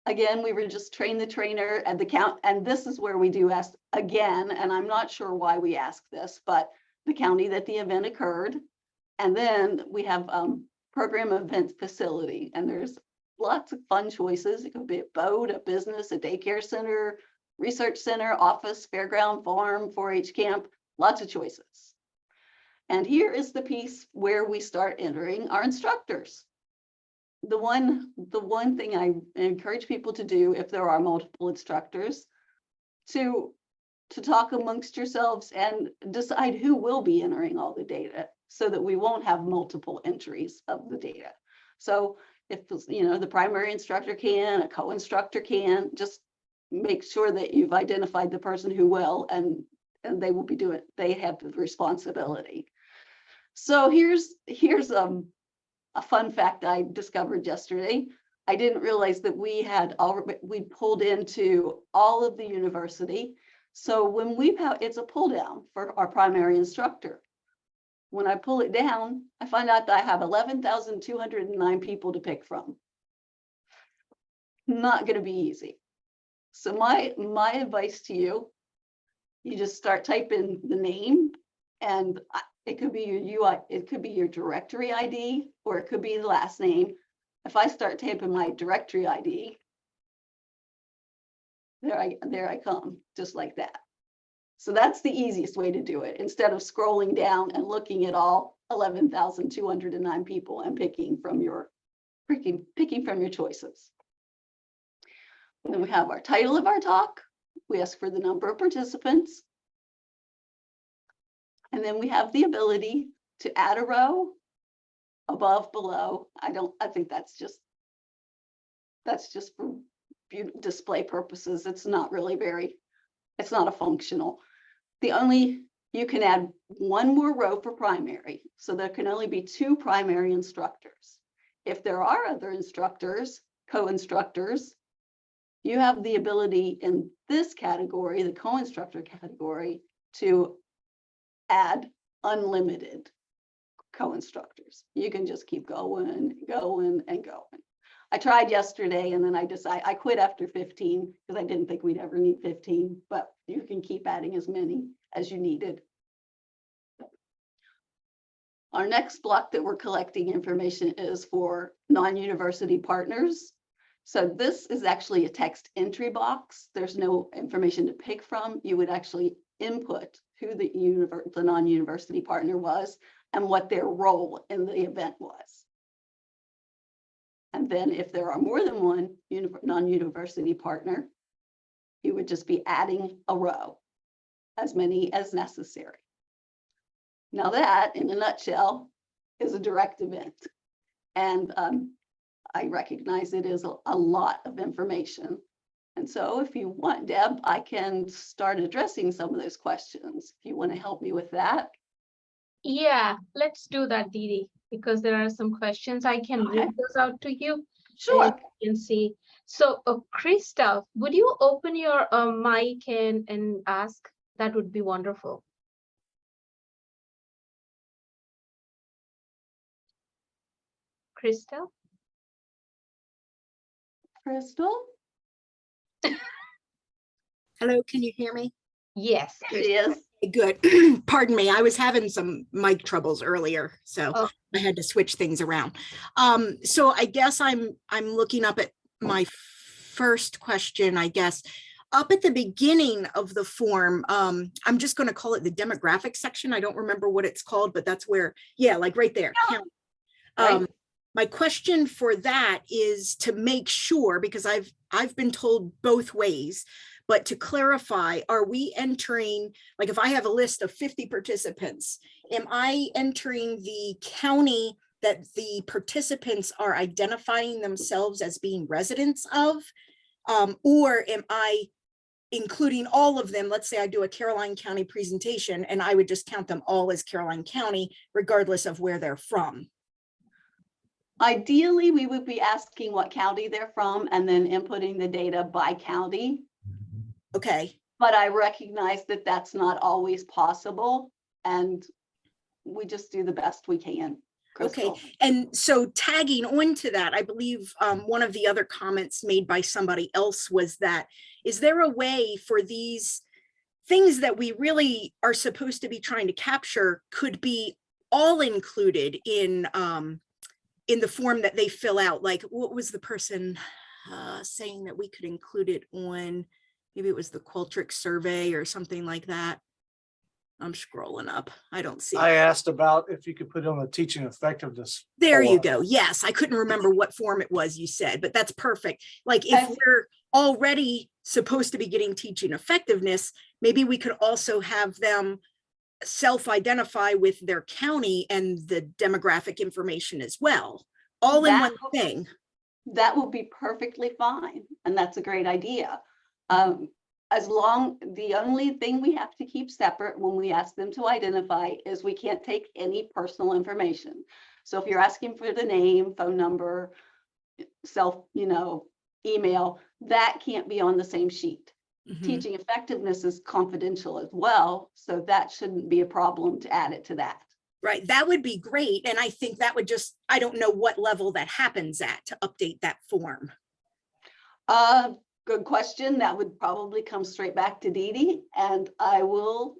Again, we were just train the trainer at the count, and this is where we do ask again, and I'm not sure why we ask this, but the county that the event occurred. And then we have program event facility, and there's lots of fun choices. It could be a boat, a business, a daycare center, research center, office, fairground, farm, 4-H camp, lots of choices. And here is the piece where we start entering our instructors. The one thing I encourage people to do, if there are multiple instructors, to talk amongst yourselves and decide who will be entering all the data, so that we won't have multiple entries of the data. So if the primary instructor can, a co-instructor can, just make sure that you've identified the person who will, and they will be doing, they have the responsibility. So here's a fun fact I discovered yesterday. I didn't realize that we pulled into all of the university. So when it's a pull down for our primary instructor. When I pull it down, I find out that I have 11,209 people to pick from. Not going to be easy. So my advice to you, you just start typing the name, and it could be your UI, it could be your directory ID, or it could be the last name. If I start typing my directory ID, there I come, just like that. So that's the easiest way to do it, instead of scrolling down and looking at all 11,209 people and picking from your picking from your choices. And then we have our title of our talk. We ask for the number of participants. And then we have the ability to add a row, above, below. I think that's just for display purposes. It's not really it's not a functional. You can add one more row for primary. So there can only be 2 primary instructors. If there are other instructors, co-instructors, you have the ability in this category, the co-instructor category, to add unlimited co-instructors. You can just keep going, and going. I tried yesterday and then I quit after 15 because I didn't think we'd ever need 15, but you can keep adding as many as you needed. Our next block that we're collecting information is for non-university partners. So this is actually a text entry box. There's no information to pick from. You would actually input who the non-university partner was and what their role in the event was. And then if there are more than one non-university partner, you would just be adding a row, as many as necessary. Now that, in a nutshell, is a direct event. And I recognize it is a lot of information. And so if you want, Deb, I can start addressing some of those questions. If you want to help me with that. Yeah, let's do that, Didi, because there are some questions. I can read those out to you. Sure. And you can see. So, Krista, would you open your mic and ask? That would be wonderful. Krista? Crystal? Hello, can you hear me? Yes. There she is. Good. Pardon me. I was having some mic troubles earlier, so Oh. I had to switch things around. So I guess I'm looking up at my first question, I guess. Up at the beginning of the form, I'm just going to call it the demographic section. I don't remember what it's called, but that's where, yeah, like right there. Right. My question for that is to make sure, because I've been told both ways, but to clarify, are we entering, like if I have a list of 50 participants, am I entering the county that the participants are identifying themselves as being residents of? Or am I including all of them? Let's say I do a Caroline County presentation and I would just count them all as Caroline County, regardless of where they're from. Ideally, we would be asking what county they're from and then inputting the data by county. Okay. But I recognize that that's not always possible, and we just do the best we can. Crystal. Okay, and so tagging on to that, I believe one of the other comments made by somebody else was that, is there a way for these things that we really are supposed to be trying to capture could be all included in the form that they fill out? Like, what was the person saying that we could include it on? Maybe it was the Qualtrics survey or something like that. I'm scrolling up. I don't see I it. asked about if you could put it on the teaching effectiveness. There you form. go. Yes, I couldn't remember what form it was you said, but that's perfect. Like if That's- we're already supposed to be getting teaching effectiveness, maybe we could also have them self-identify with their county and the demographic information as well, all in one thing. That would be perfectly fine, and that's a great idea. The only thing we have to keep separate when we ask them to identify is we can't take any personal information. So if you're asking for the name, phone number, email, that can't be on the same sheet. Mhm. Teaching effectiveness is confidential as well, so that shouldn't be a problem to add it to that. Right, that would be great. And I think that would just, I don't know what level that happens at to update that form. Good question. That would probably come straight back to Didi, and I will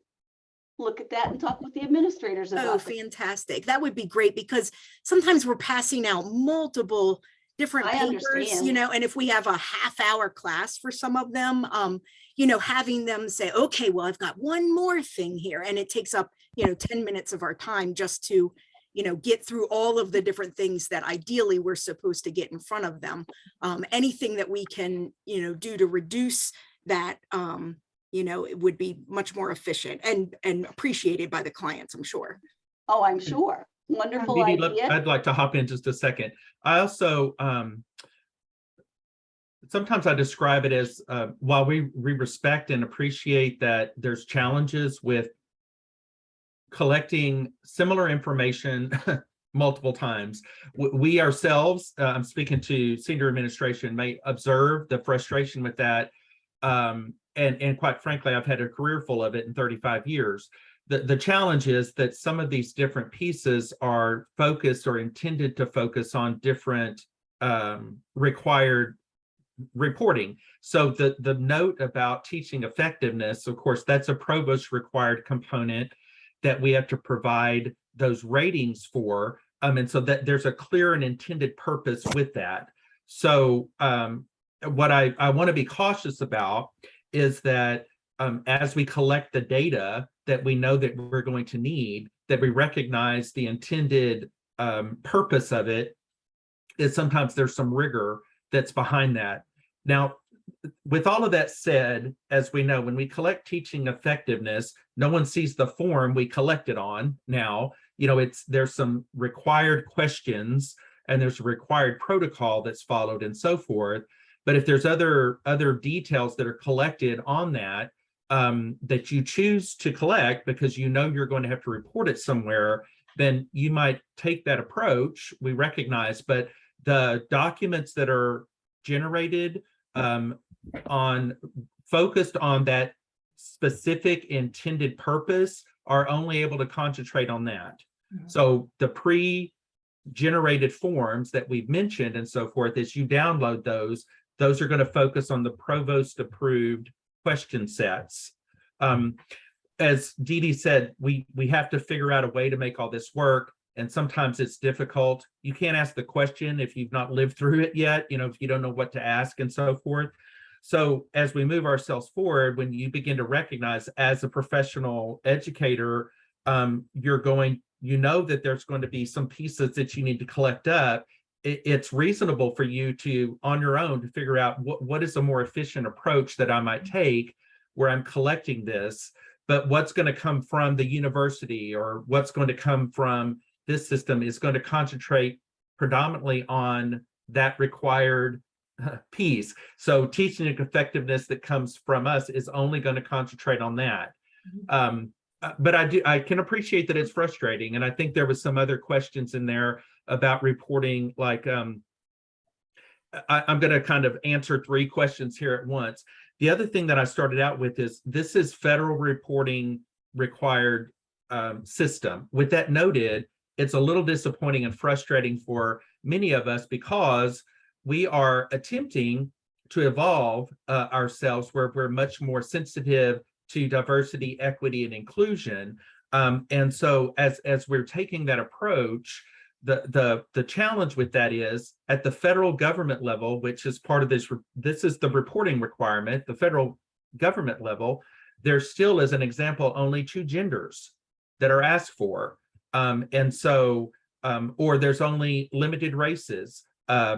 look at that and talk with the administrators Oh, about it. fantastic. That would be great, because sometimes we're passing out multiple different I papers, understand. and if we have a half-hour class for some of them, having them say, okay, well, I've got one more thing here, and it takes up, 10 minutes of our time just to get through all of the different things that ideally we're supposed to get in front of them. Anything that we can, do to reduce that, it would be much more efficient and appreciated by the clients, I'm sure. Oh, I'm sure. Wonderful Dee Dee, idea. I'd like to hop in just a second. I also, sometimes I describe it as, while we respect and appreciate that there's challenges with collecting similar information multiple times, we ourselves, I'm speaking to senior administration, may observe the frustration with that. And quite frankly, I've had a career full of it in 35 years. The challenge is that some of these different pieces are focused or intended to focus on different required reporting. So the note about teaching effectiveness, of course, that's a provost required component that we have to provide those ratings for. And so that there's a clear and intended purpose with that. So what I want to be cautious about is that as we collect the data that we know that we're going to need, that we recognize the intended purpose of it, is sometimes there's some rigor that's behind that. Now, with all of that said, as we know, when we collect teaching effectiveness, no one sees the form we collected on now. There's some required questions and there's a required protocol that's followed and so forth. But if there's other details that are collected on that, that you choose to collect because you're going to have to report it somewhere, then you might take that approach, we recognize. But the documents that are generated focused on that specific intended purpose are only able to concentrate on that. So the pre-generated forms that we've mentioned and so forth, as you download those are going to focus on the provost approved question sets. As Dee Dee said, we have to figure out a way to make all this work. And sometimes it's difficult. You can't ask the question if you've not lived through it yet, if you don't know what to ask and so forth. So as we move ourselves forward, when you begin to recognize as a professional educator, that there's going to be some pieces that you need to collect up. It's reasonable for you to, on your own, to figure out what is a more efficient approach that I might take where I'm collecting this, but what's going to come from the university or what's going to come from this system is going to concentrate predominantly on that required piece. So teaching effectiveness that comes from us is only going to concentrate on that. But I can appreciate that it's frustrating. And I think there was some other questions in there about reporting, like I'm going to kind of answer 3 questions here at once. The other thing that I started out with is this is federal reporting required system. With that noted, it's a little disappointing and frustrating for many of us because we are attempting to evolve ourselves where we're much more sensitive to diversity, equity, and inclusion. And so as we're taking that approach, the challenge with that is at the federal government level, which is part of this is the reporting requirement, the federal government level, there still is an example, only 2 genders that are asked for. Or there's only limited races,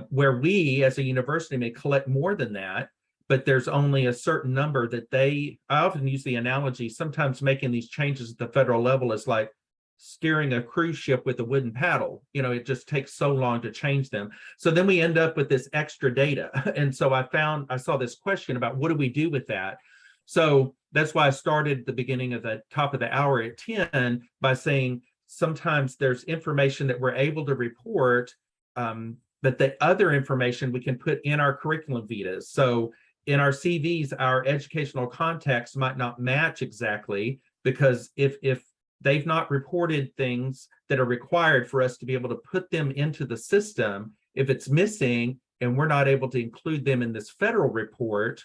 where we as a university may collect more than that, but there's only a certain number that I often use the analogy, sometimes making these changes at the federal level is like steering a cruise ship with a wooden paddle. It just takes so long to change them. So then we end up with this extra data. And so I saw this question about what do we do with that? So that's why I started at the beginning of the top of the hour at 10 by saying sometimes there's information that we're able to report, but the other information we can put in our curriculum vitas. So in our CVs, our educational context might not match exactly, because if they've not reported things that are required for us to be able to put them into the system, if it's missing and we're not able to include them in this federal report,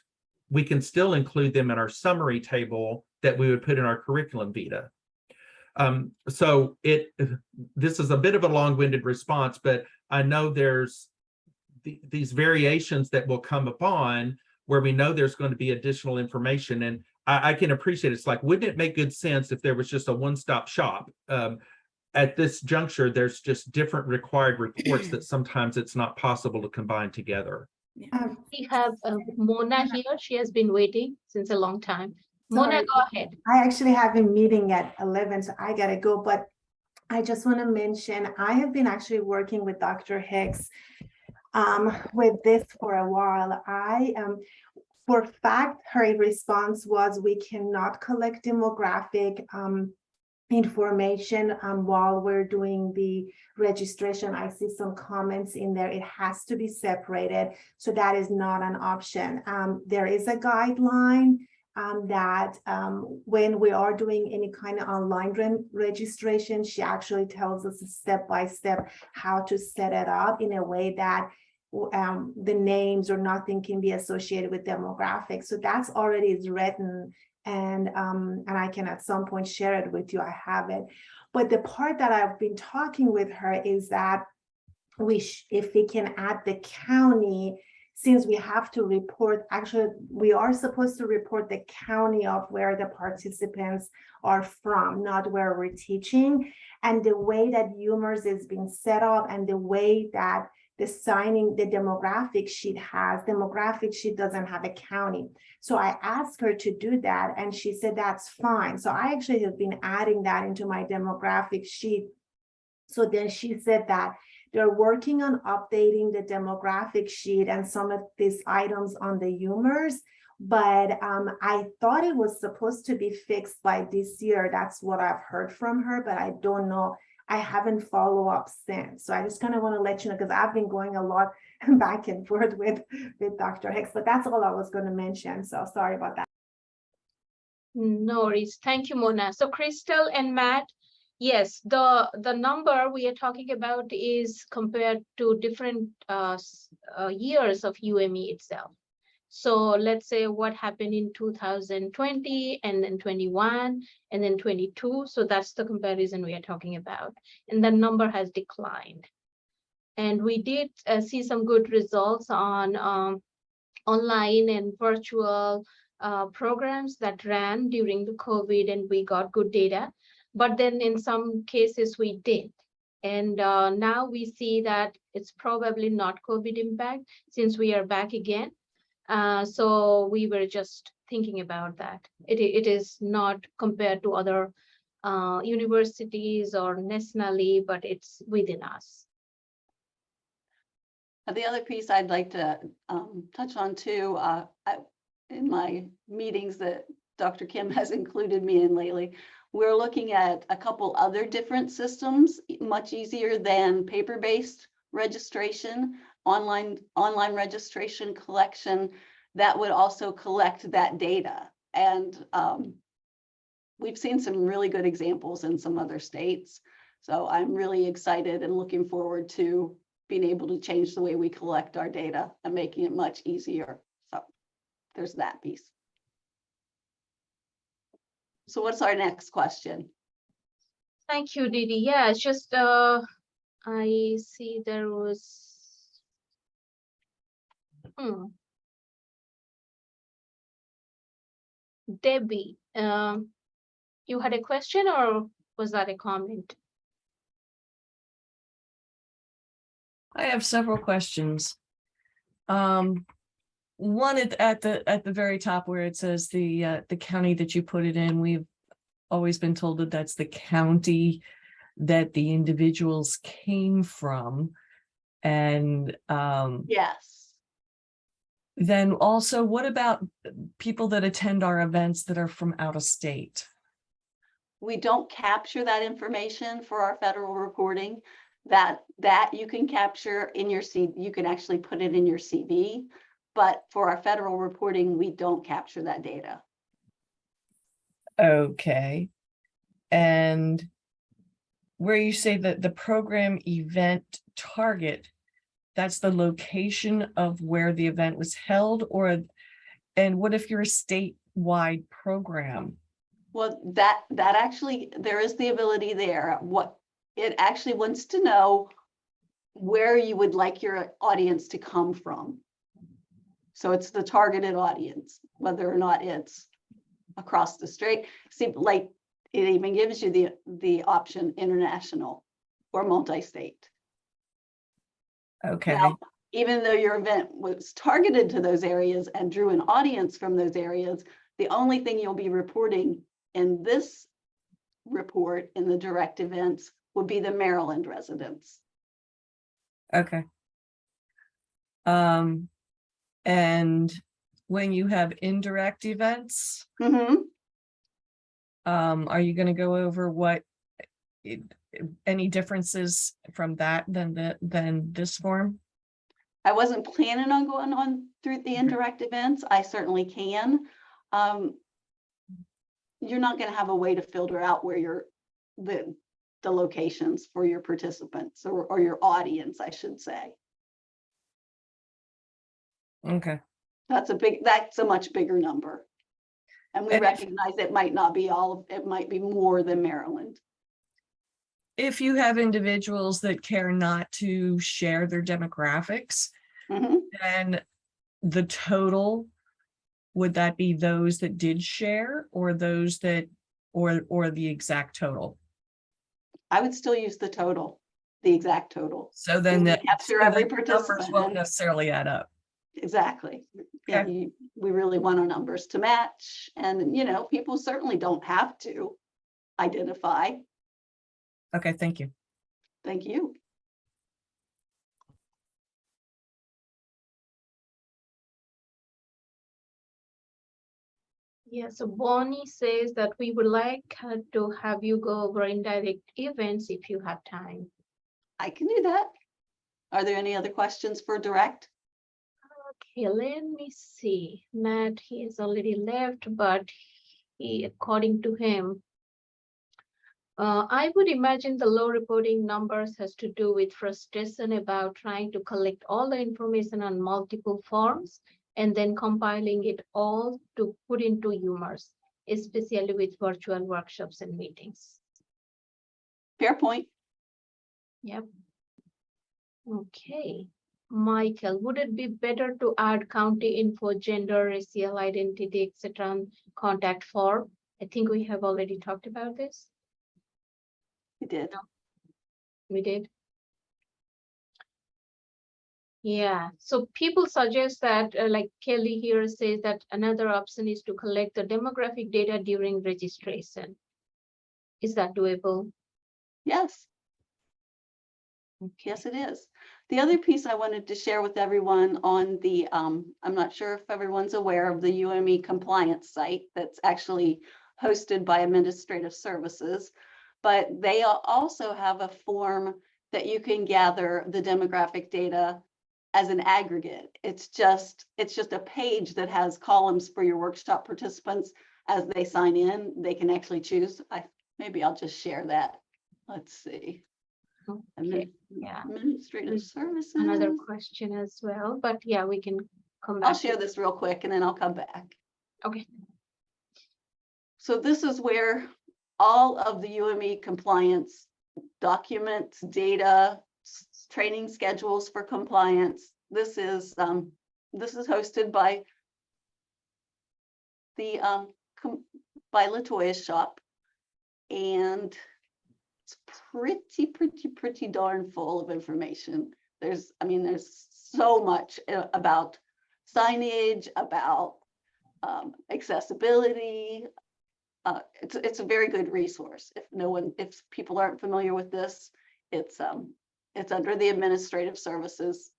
we can still include them in our summary table that we would put in our curriculum vita. So this is a bit of a long-winded response, but I know there's these variations that will come upon where we know there's going to be additional information. And I can appreciate it's like, wouldn't it make good sense if there was just a one-stop shop? at this juncture, there's just different required reports that sometimes it's not possible to combine together. We have Mona here. She has been waiting since a long time. Mona, Sorry. go ahead. I actually have a meeting at 11, so I gotta go, but I just want to mention, I have been actually working with Dr. Hicks with this for a while. For fact, her response was, we cannot collect demographic information while we're doing the registration. I see some comments in there. It has to be separated. So that is not an option. There is a guideline that when we are doing any kind of online registration, she actually tells us step by step how to set it up in a way that the names or nothing can be associated with demographics. So that's already is written, and I can at some point share it with you. I have it. But the part that I've been talking with her is that if we can add the county, since we have to report, actually, we are supposed to report the county of where the participants are from, not where we're teaching. And the way that UMERS is being set up and the way that the demographic sheet doesn't have a county. So I asked her to do that and she said, that's fine. So I actually have been adding that into my demographic sheet. So then she said that they're working on updating the demographic sheet and some of these items on the UMERS, but I thought it was supposed to be fixed by this year. That's what I've heard from her, but I don't know. I haven't followed up since. So I just kind of want to let you know, because I've been going a lot back and forth with Dr. Hicks, but that's all I was going to mention. So sorry about that. No worries. Thank you, Mona. So Crystal and Matt, yes, the number we are talking about is compared to different years of UME itself. So let's say what happened in 2020 and then 21 and then 22. So that's the comparison we are talking about. And the number has declined. And we did see some good results on online and virtual programs that ran during the COVID, and we got good data. But then in some cases we did. And now we see that it's probably not COVID impact since we are back again. So we were just thinking about that. It is not compared to other universities or nationally, but it's within us. The other piece I'd like to touch on too, in my meetings that Dr. Kim has included me in lately, we're looking at a couple other different systems, much easier than paper-based registration, online registration collection that would also collect that data. And we've seen some really good examples in some other states. So I'm really excited and looking forward to being able to change the way we collect our data and making it much easier. So there's that piece. So what's our next question? Thank you, Didi. Yeah, it's just I see there was Debbie, you had a question or was that a comment? I have several questions. One at the very top where it says the county that you put it in, we've always been told that that's the county that the individuals came from. And Yes. then also, what about people that attend our events that are from out of state? We don't capture that information for our federal reporting. That you can capture in your CV. You can actually put it in your CV, but for our federal reporting, we don't capture that data. Okay. And where you say that the program event target, that's the location of where the event was held, and what if you're a statewide program? Well, that actually, there is the ability there. What it actually wants to know where you would like your audience to come from. So it's the targeted audience, whether or not it's across the strait. See, like It even gives you the option international or multi-state. Okay, Now, even though your event was targeted to those areas and drew an audience from those areas, the only thing you'll be reporting in this report in the direct events would be the Maryland residents. okay. And when you have indirect events, Mhm. are you gonna go over what any differences from that than this form? I wasn't planning on going on through the indirect events. I certainly can. You're not going to have a way to filter out where the locations for your participants or your audience, I should say. Okay. That's a much bigger number. And we And if- recognize it might not be it might be more than Maryland. If you have individuals that care not to share their demographics, Mhm. then the total, would that be those that did share or those that, or the exact total? I would still use the total, the exact total. So then We that capture so every then the numbers participant. won't necessarily add up. Exactly. Yeah, Okay. we really want our numbers to match. And, people certainly don't have to identify. Okay, thank you. Thank you. Yeah, so Bonnie says that we would like to have you go over indirect events if you have time. I can do that. Are there any other questions for direct? Okay, let me see. Matt, he has already left, but according to him, I would imagine the low reporting numbers has to do with frustration about trying to collect all the information on multiple forms and then compiling it all to put into UMERS, especially with virtual workshops and meetings. Fair point. Yep. Okay. Michael, would it be better to add county info, gender, racial identity, etc., contact form? I think we have already talked about this. We did. We did. Yeah, so people suggest that, like Kelly here says that another option is to collect the demographic data during registration. Is that doable? Yes. Yes, it is. The other piece I wanted to share with everyone on the, I'm not sure if everyone's aware of the UME compliance site that's actually hosted by Administrative Services, but they also have a form that you can gather the demographic data as an aggregate. It's just a page that has columns for your workshop participants. As they sign in, they can actually choose. Maybe I'll just share that. Let's see. Okay, yeah. Administrative Services. Another question as well, but yeah, we can come back. I'll share this real quick and then I'll come back. Okay. So this is where all of the UME compliance documents, data, training schedules for compliance. This is hosted by by Latoya's shop, and it's pretty darn full of information. There's so much about signage, about accessibility. It's a very good resource. If people aren't familiar with this, it's under the Administrative Services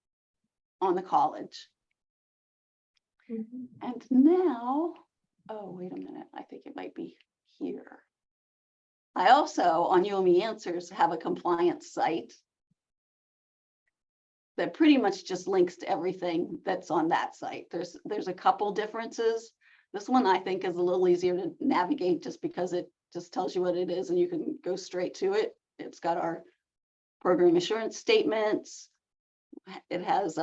on the college. Mhm. And now, oh, wait a minute, I think it might be here. I also, on UME Answers, have a compliance site that pretty much just links to everything that's on that site. There's a couple differences. This one I think is a little easier to navigate just because it just tells you what it is and you can go straight to it. It's got our program assurance statements. It has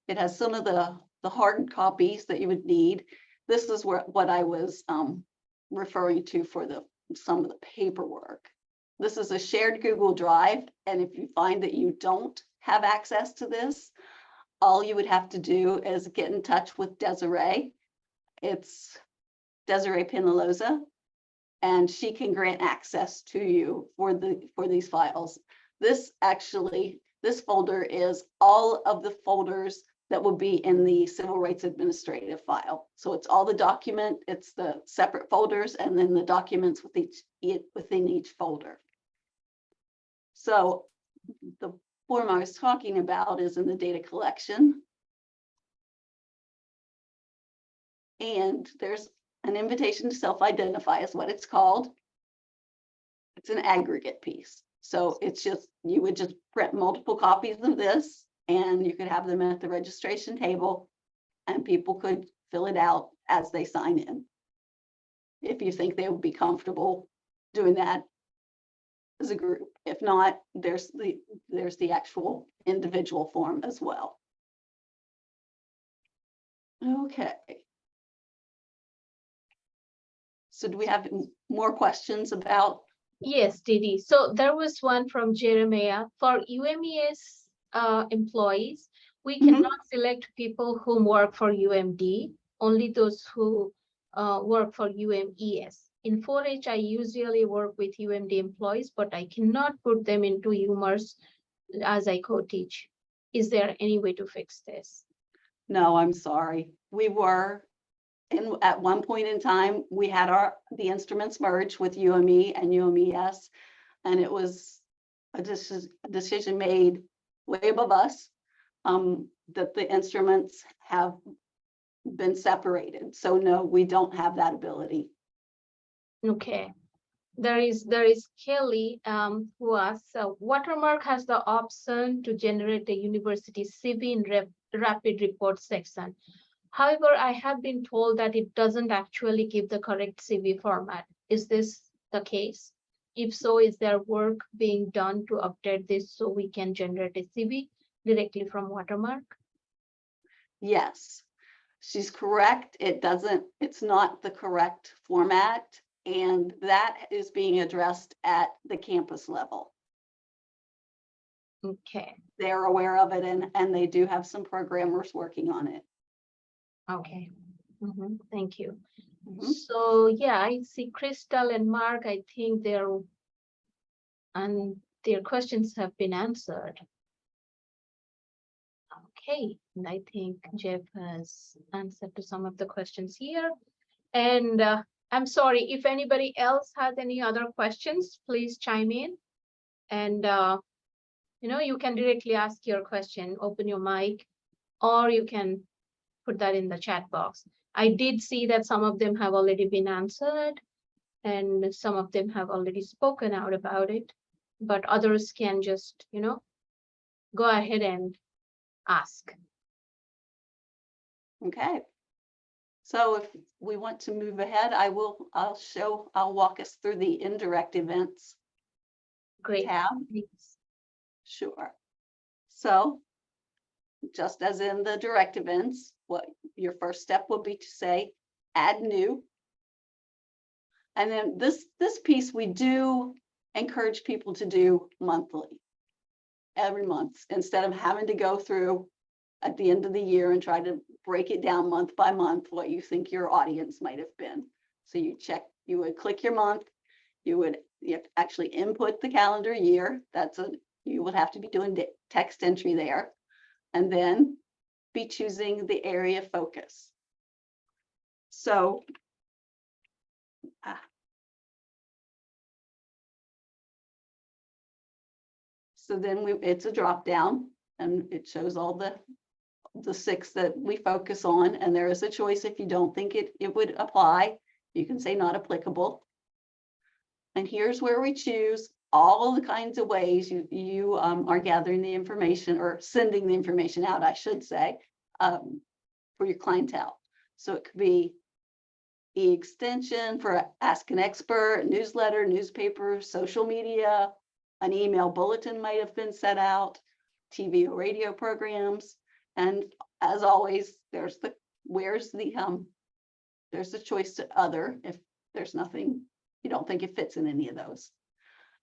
it has some of the hard copies that you would need. This is what I was referring to for some of the paperwork. This is a shared Google Drive, and if you find that you don't have access to this, all you would have to do is get in touch with Desiree. It's Desiree Penaloza, and she can grant access to you for these files. This folder is all of the folders that will be in the Civil Rights Administrative file. So it's all the document, it's the separate folders, and then the documents within each folder. So the form I was talking about is in the data collection. And there's an invitation to self-identify is what it's called. It's an aggregate piece. So it's just, you would just print multiple copies of this and you could have them at the registration table and people could fill it out as they sign in. If you think they would be comfortable doing that as a group. If not, there's the actual individual form as well. Okay. So do we have more questions about? Yes, Didi. So there was one from Jeremiah. For UMES employees, we cannot select people who work for UMD, only those who work for UMES. In 4H, I usually work with UMD employees, but I cannot put them into UMERS as I co-teach. Is there any way to fix this? No, I'm sorry. We were, at one point in time, we had the instruments merged with UME and UMES, and it was a decision made way above us that the instruments have been separated. So no, we don't have that ability. Okay. There is Kelly who asks, Watermark has the option to generate a university CV in rapid report section. However, I have been told that it doesn't actually give the correct CV format. Is this the case? If so, is there work being done to update this so we can generate a CV directly from Watermark? Yes, she's correct. It's not the correct format, and that is being addressed at the campus level. Okay. They're aware of it and they do have some programmers working on it. Okay. Thank you. Mhm. So yeah, I see Crystal and Mark, I think their questions have been answered. Okay, and I think Jeff has answered to some of the questions here. And I'm sorry, if anybody else has any other questions, please chime in. And you can directly ask your question, open your mic, or you can put that in the chat box. I did see that some of them have already been answered and some of them have already spoken out about it, but others can just, go ahead and ask. Okay. So if we want to move ahead, I'll walk us through the indirect events Great. tab. Thanks. Sure. So just as in the direct events, what your first step will be to say, add new. And then this piece we do encourage people to do monthly, every month, instead of having to go through at the end of the year and try to break it down month by month, what you think your audience might have been. So you would click your month, you actually input the calendar year. You would have to be doing text entry there, and then be choosing the area of focus. So then it's a drop down and it shows all the 6 that we focus on, and there is a choice. If you don't think it would apply, you can say not applicable. And here's where we choose all the kinds of ways you are gathering the information or sending the information out, I should say, for your clientele. So it could be the extension for Ask an Expert, newsletter, newspaper, social media, an email bulletin might have been set out, TV or radio programs. And as always, there's the choice to other if there's nothing, you don't think it fits in any of those.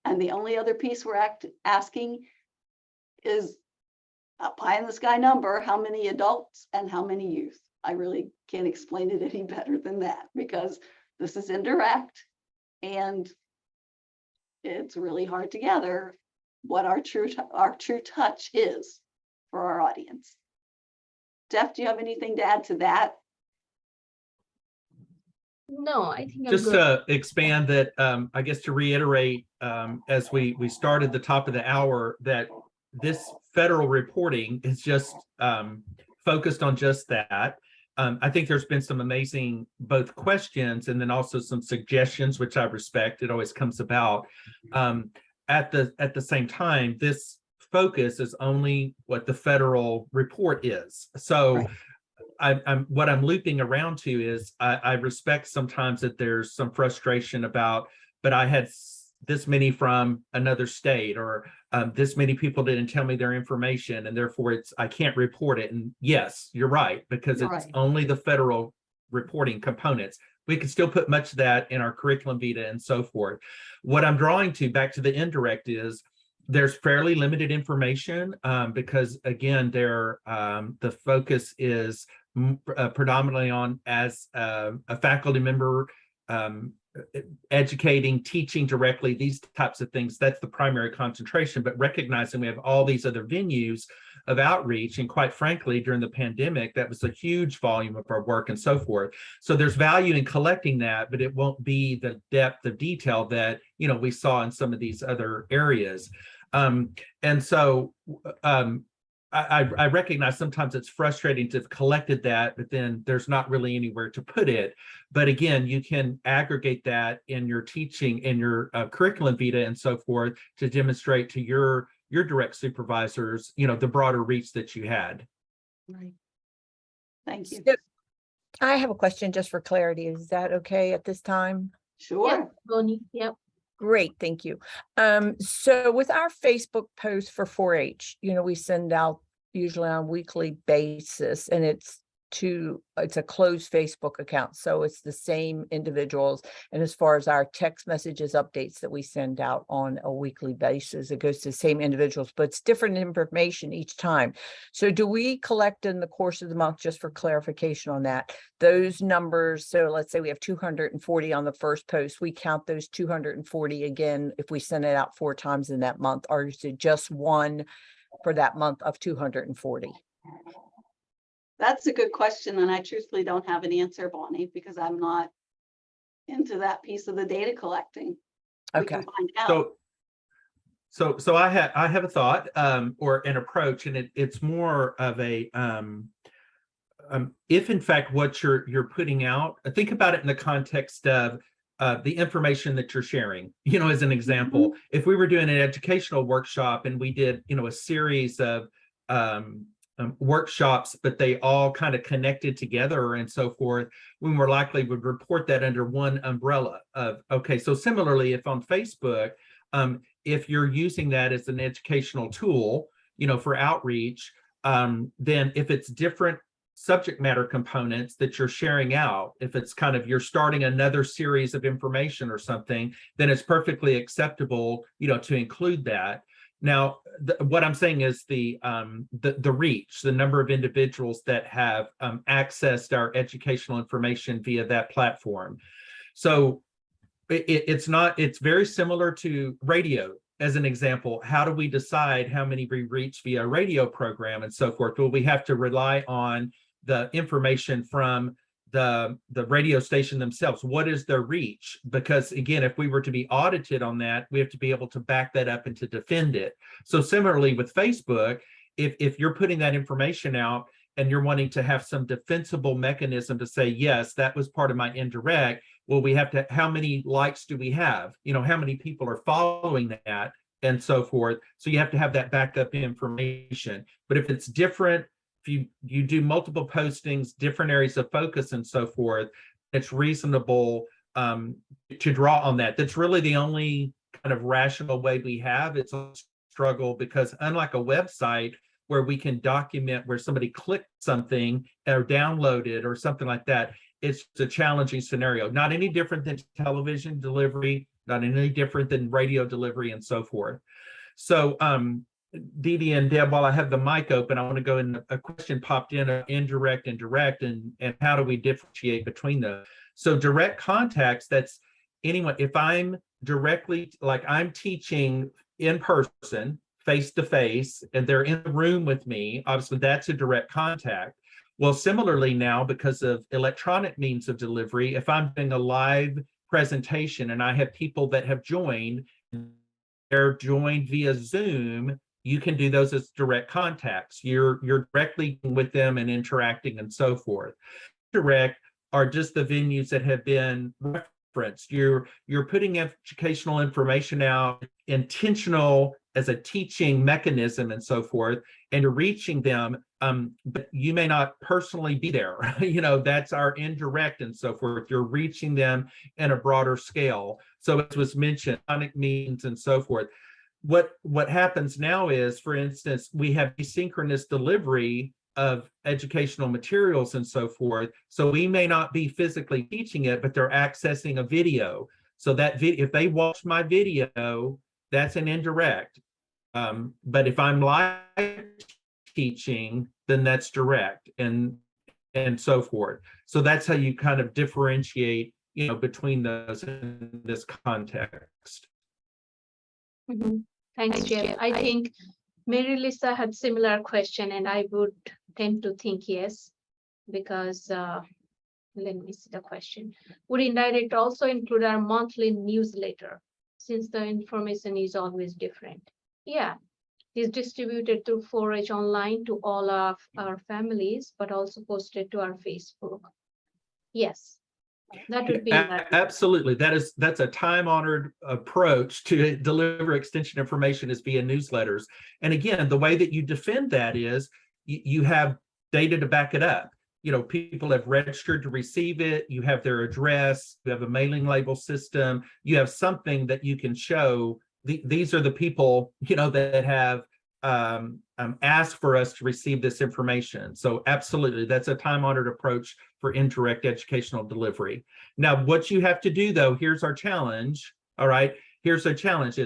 And the only other piece we're asking is a pie in the sky number, how many adults and how many youth. I really can't explain it any better than that, because this is indirect And it's really hard to gather what our true touch is for our audience. Jeff, do you have anything to add to that? No, I think I'm Just good. to expand that, I guess to reiterate, as we started the top of the hour, that this federal reporting is just focused on just that. I think there's been some amazing both questions and then also some suggestions, which I respect. It always comes about. At the same time, this focus is only what the federal report is. So. Right. What I'm looping around to is I respect sometimes that there's some frustration about, but I had this many from another state, or this many people didn't tell me their information, and therefore I can't report it. And yes, you're right, because You're it's right. only the federal reporting components. We can still put much of that in our curriculum vitae and so forth. What I'm drawing to back to the indirect is there's fairly limited information because again, the focus is predominantly on as a faculty member, educating, teaching directly, these types of things. That's the primary concentration, but recognizing we have all these other venues of outreach. And quite frankly, during the pandemic, that was a huge volume of our work and so forth. So there's value in collecting that, but it won't be the depth of detail that, we saw in some of these other areas. And so I recognize sometimes it's frustrating to have collected that, but then there's not really anywhere to put it. But again, you can aggregate that in your teaching, in your curriculum vitae and so forth, to demonstrate to your direct supervisors, the broader reach that you had. Right. Thank you. So, I have a question just for clarity. Is that okay at this time? Sure. Yeah, Bonnie, yep. Great, thank you. So with our Facebook post for 4-H, we send out usually on a weekly basis, and it's a closed Facebook account. So it's the same individuals. And as far as our text messages updates that we send out on a weekly basis, it goes to the same individuals, but it's different information each time. So do we collect in the course of the month, just for clarification on that, those numbers? So let's say we have 240 on the first post, we count those 240 again if we send it out 4 times in that month, or is it just one for that month of 240? That's a good question, and I truthfully don't have an answer, Bonnie, because I'm not into that piece of the data collecting. We Okay. can find out. So I have a thought or an approach, and it's more of a if in fact what you're putting out, think about it in the context of the information that you're sharing. As an example, if we were doing an educational workshop and we did a series of workshops, but they all kind of connected together and so forth, we more likely would report that under one umbrella of, okay, so similarly, if on Facebook, if you're using that as an educational tool, for outreach, then if it's different subject matter components that you're sharing out, if it's kind of you're starting another series of information or something, then it's perfectly acceptable, to include that. Now, what I'm saying is the reach, the number of individuals that have accessed our educational information via that platform. So it's very similar to radio. As an example, how do we decide how many we reach via a radio program and so forth? Well, we have to rely on the information from the radio station themselves. What is their reach? Because again, if we were to be audited on that, we have to be able to back that up and to defend it. So similarly with Facebook, if you're putting that information out and you're wanting to have some defensible mechanism to say, yes, that was part of my indirect, well, we have to, how many likes do we have? How many people are following that and so forth. So you have to have that backup information. But if it's different, if you do multiple postings, different areas of focus and so forth, it's reasonable to draw on that. That's really the only kind of rational way we have. It's a struggle because unlike a website where we can document where somebody clicked something or downloaded or something like that, it's a challenging scenario. Not any different than television delivery, not any different than radio delivery and so forth. So Dee Dee and Deb, while I have the mic open, I want to go in. A question popped in, indirect and direct, and how do we differentiate between those? So direct contacts, that's anyone, if I'm directly, like I'm teaching in person, face to face, and they're in the room with me, obviously that's a direct contact. Well, similarly now, because of electronic means of delivery, if I'm doing a live presentation and I have people that have joined, they're joined via Zoom, you can do those as direct contacts. You're directly with them and interacting and so forth. Direct are just the venues that have been referenced. You're putting educational information out, intentional as a teaching mechanism and so forth, and you're reaching them, but you may not personally be there. That's our indirect and so forth. You're reaching them in a broader scale. So as was mentioned, sonic means and so forth. What happens now is, for instance, we have asynchronous delivery of educational materials and so forth. So we may not be physically teaching it, but they're accessing a video. So that video, if they watch my video, that's an indirect. But if I'm live teaching, then that's direct, and so forth. So that's how you kind of differentiate, between those in this context. Thanks, Jeff. I think Mary Lisa had similar question, and I would tend to think yes, because let me see the question. Would indirect also include our monthly newsletter, since the information is always different? Yeah, it's distributed through 4H online to all of our families, but also posted to our Facebook. Yes, that would be absolutely. That's a time-honored approach to deliver extension information is via newsletters. And again, the way that you defend that is you have data to back it up. People have registered to receive it. You have their address. You have a mailing label system. You have something that you can show. These are the people, that have asked for us to receive this information. So absolutely, that's a time-honored approach for indirect educational delivery. Now, what you have to do, though, here's our challenge. All right, here's our challenge: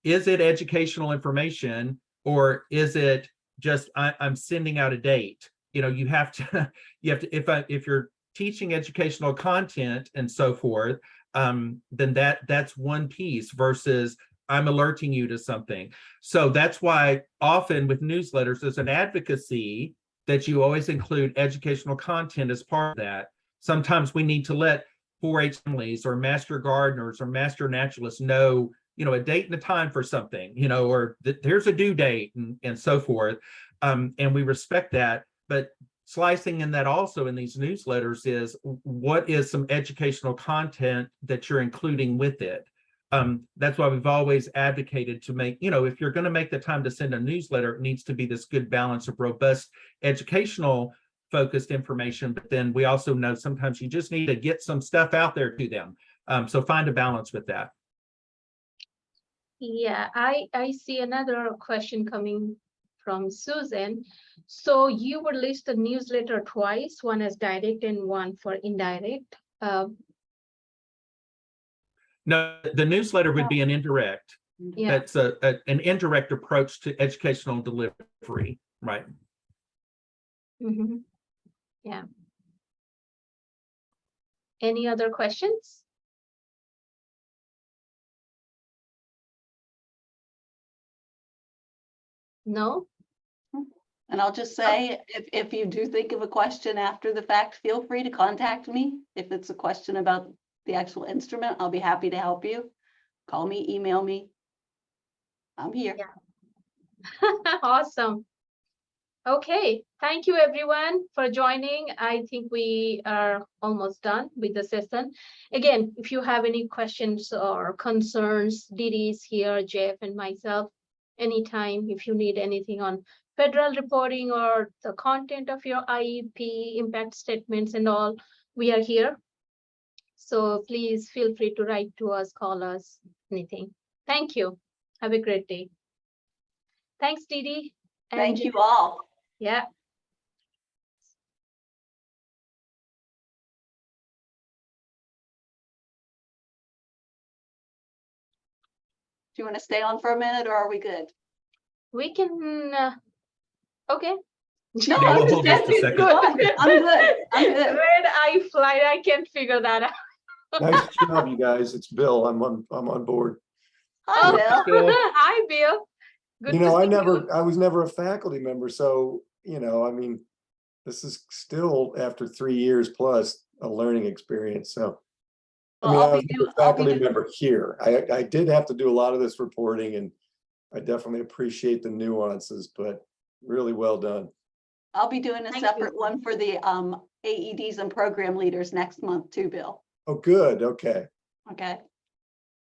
is it educational information, or is it just I'm sending out a date? You have to if you're teaching educational content and so forth, then that's one piece versus I'm alerting you to something. So that's why often with newsletters, there's an advocacy that you always include educational content as part of that. Sometimes we need to let 4-H families or master gardeners or master naturalists know, a date and a time for something, or here's a due date and so forth. And we respect that. But slicing in that also in these newsletters is what is some educational content that you're including with it. That's why we've always advocated to make, if you're going to make the time to send a newsletter, it needs to be this good balance of robust educational focused information. But then we also know sometimes you just need to get some stuff out there to them. So find a balance with that. Yeah, I see another question coming from Susan. So you would list the newsletter twice, one as direct and one for indirect. No, the newsletter would be an indirect. Yeah. That's an indirect approach to educational delivery, right? Yeah. Any other questions? No? And I'll just say, if you do think of a question after the fact, feel free to contact me. If it's a question about the actual instrument, I'll be happy to help you. Call me, email me. I'm here. Yeah. Awesome. Okay, thank you everyone for joining. I think we are almost done with the session. Again, if you have any questions or concerns, Didi's here, Jeff and myself, anytime if you need anything on federal reporting or the content of your IEP, impact statements and all, we are here. So please feel free to write to us, call us, anything. Thank you. Have a great day. Thanks, Didi. Thank you all. Yeah. Do you want to stay on for a minute or are we good? We can, okay. No, Yeah, we'll I'm hold just a just second. good. I'm good. I'm good. When I fly, I can't figure that out. Nice job, you guys. It's Bill. I'm on board. Hi, Oh, Bill. hi, Bill. Good You to know, see you. I was never a faculty member, so, I mean, this is still after 3 years plus a learning experience, so. I Well, mean, I'll I was be never do- a I'll be faculty do- member here. I did have to do a lot of this reporting, and I definitely appreciate the nuances, but really well done. I'll be doing a Thank you. separate one for the AEDs and program leaders next month too, Bill. Oh, good. Okay. Okay,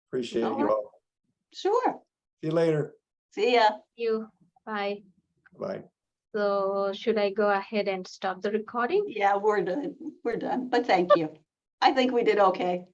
Appreciate All you right. all. sure. See you later. See ya. You. Bye. Bye. So should I go ahead and stop the recording? Yeah, we're done. We're done, but thank you. I think we did okay.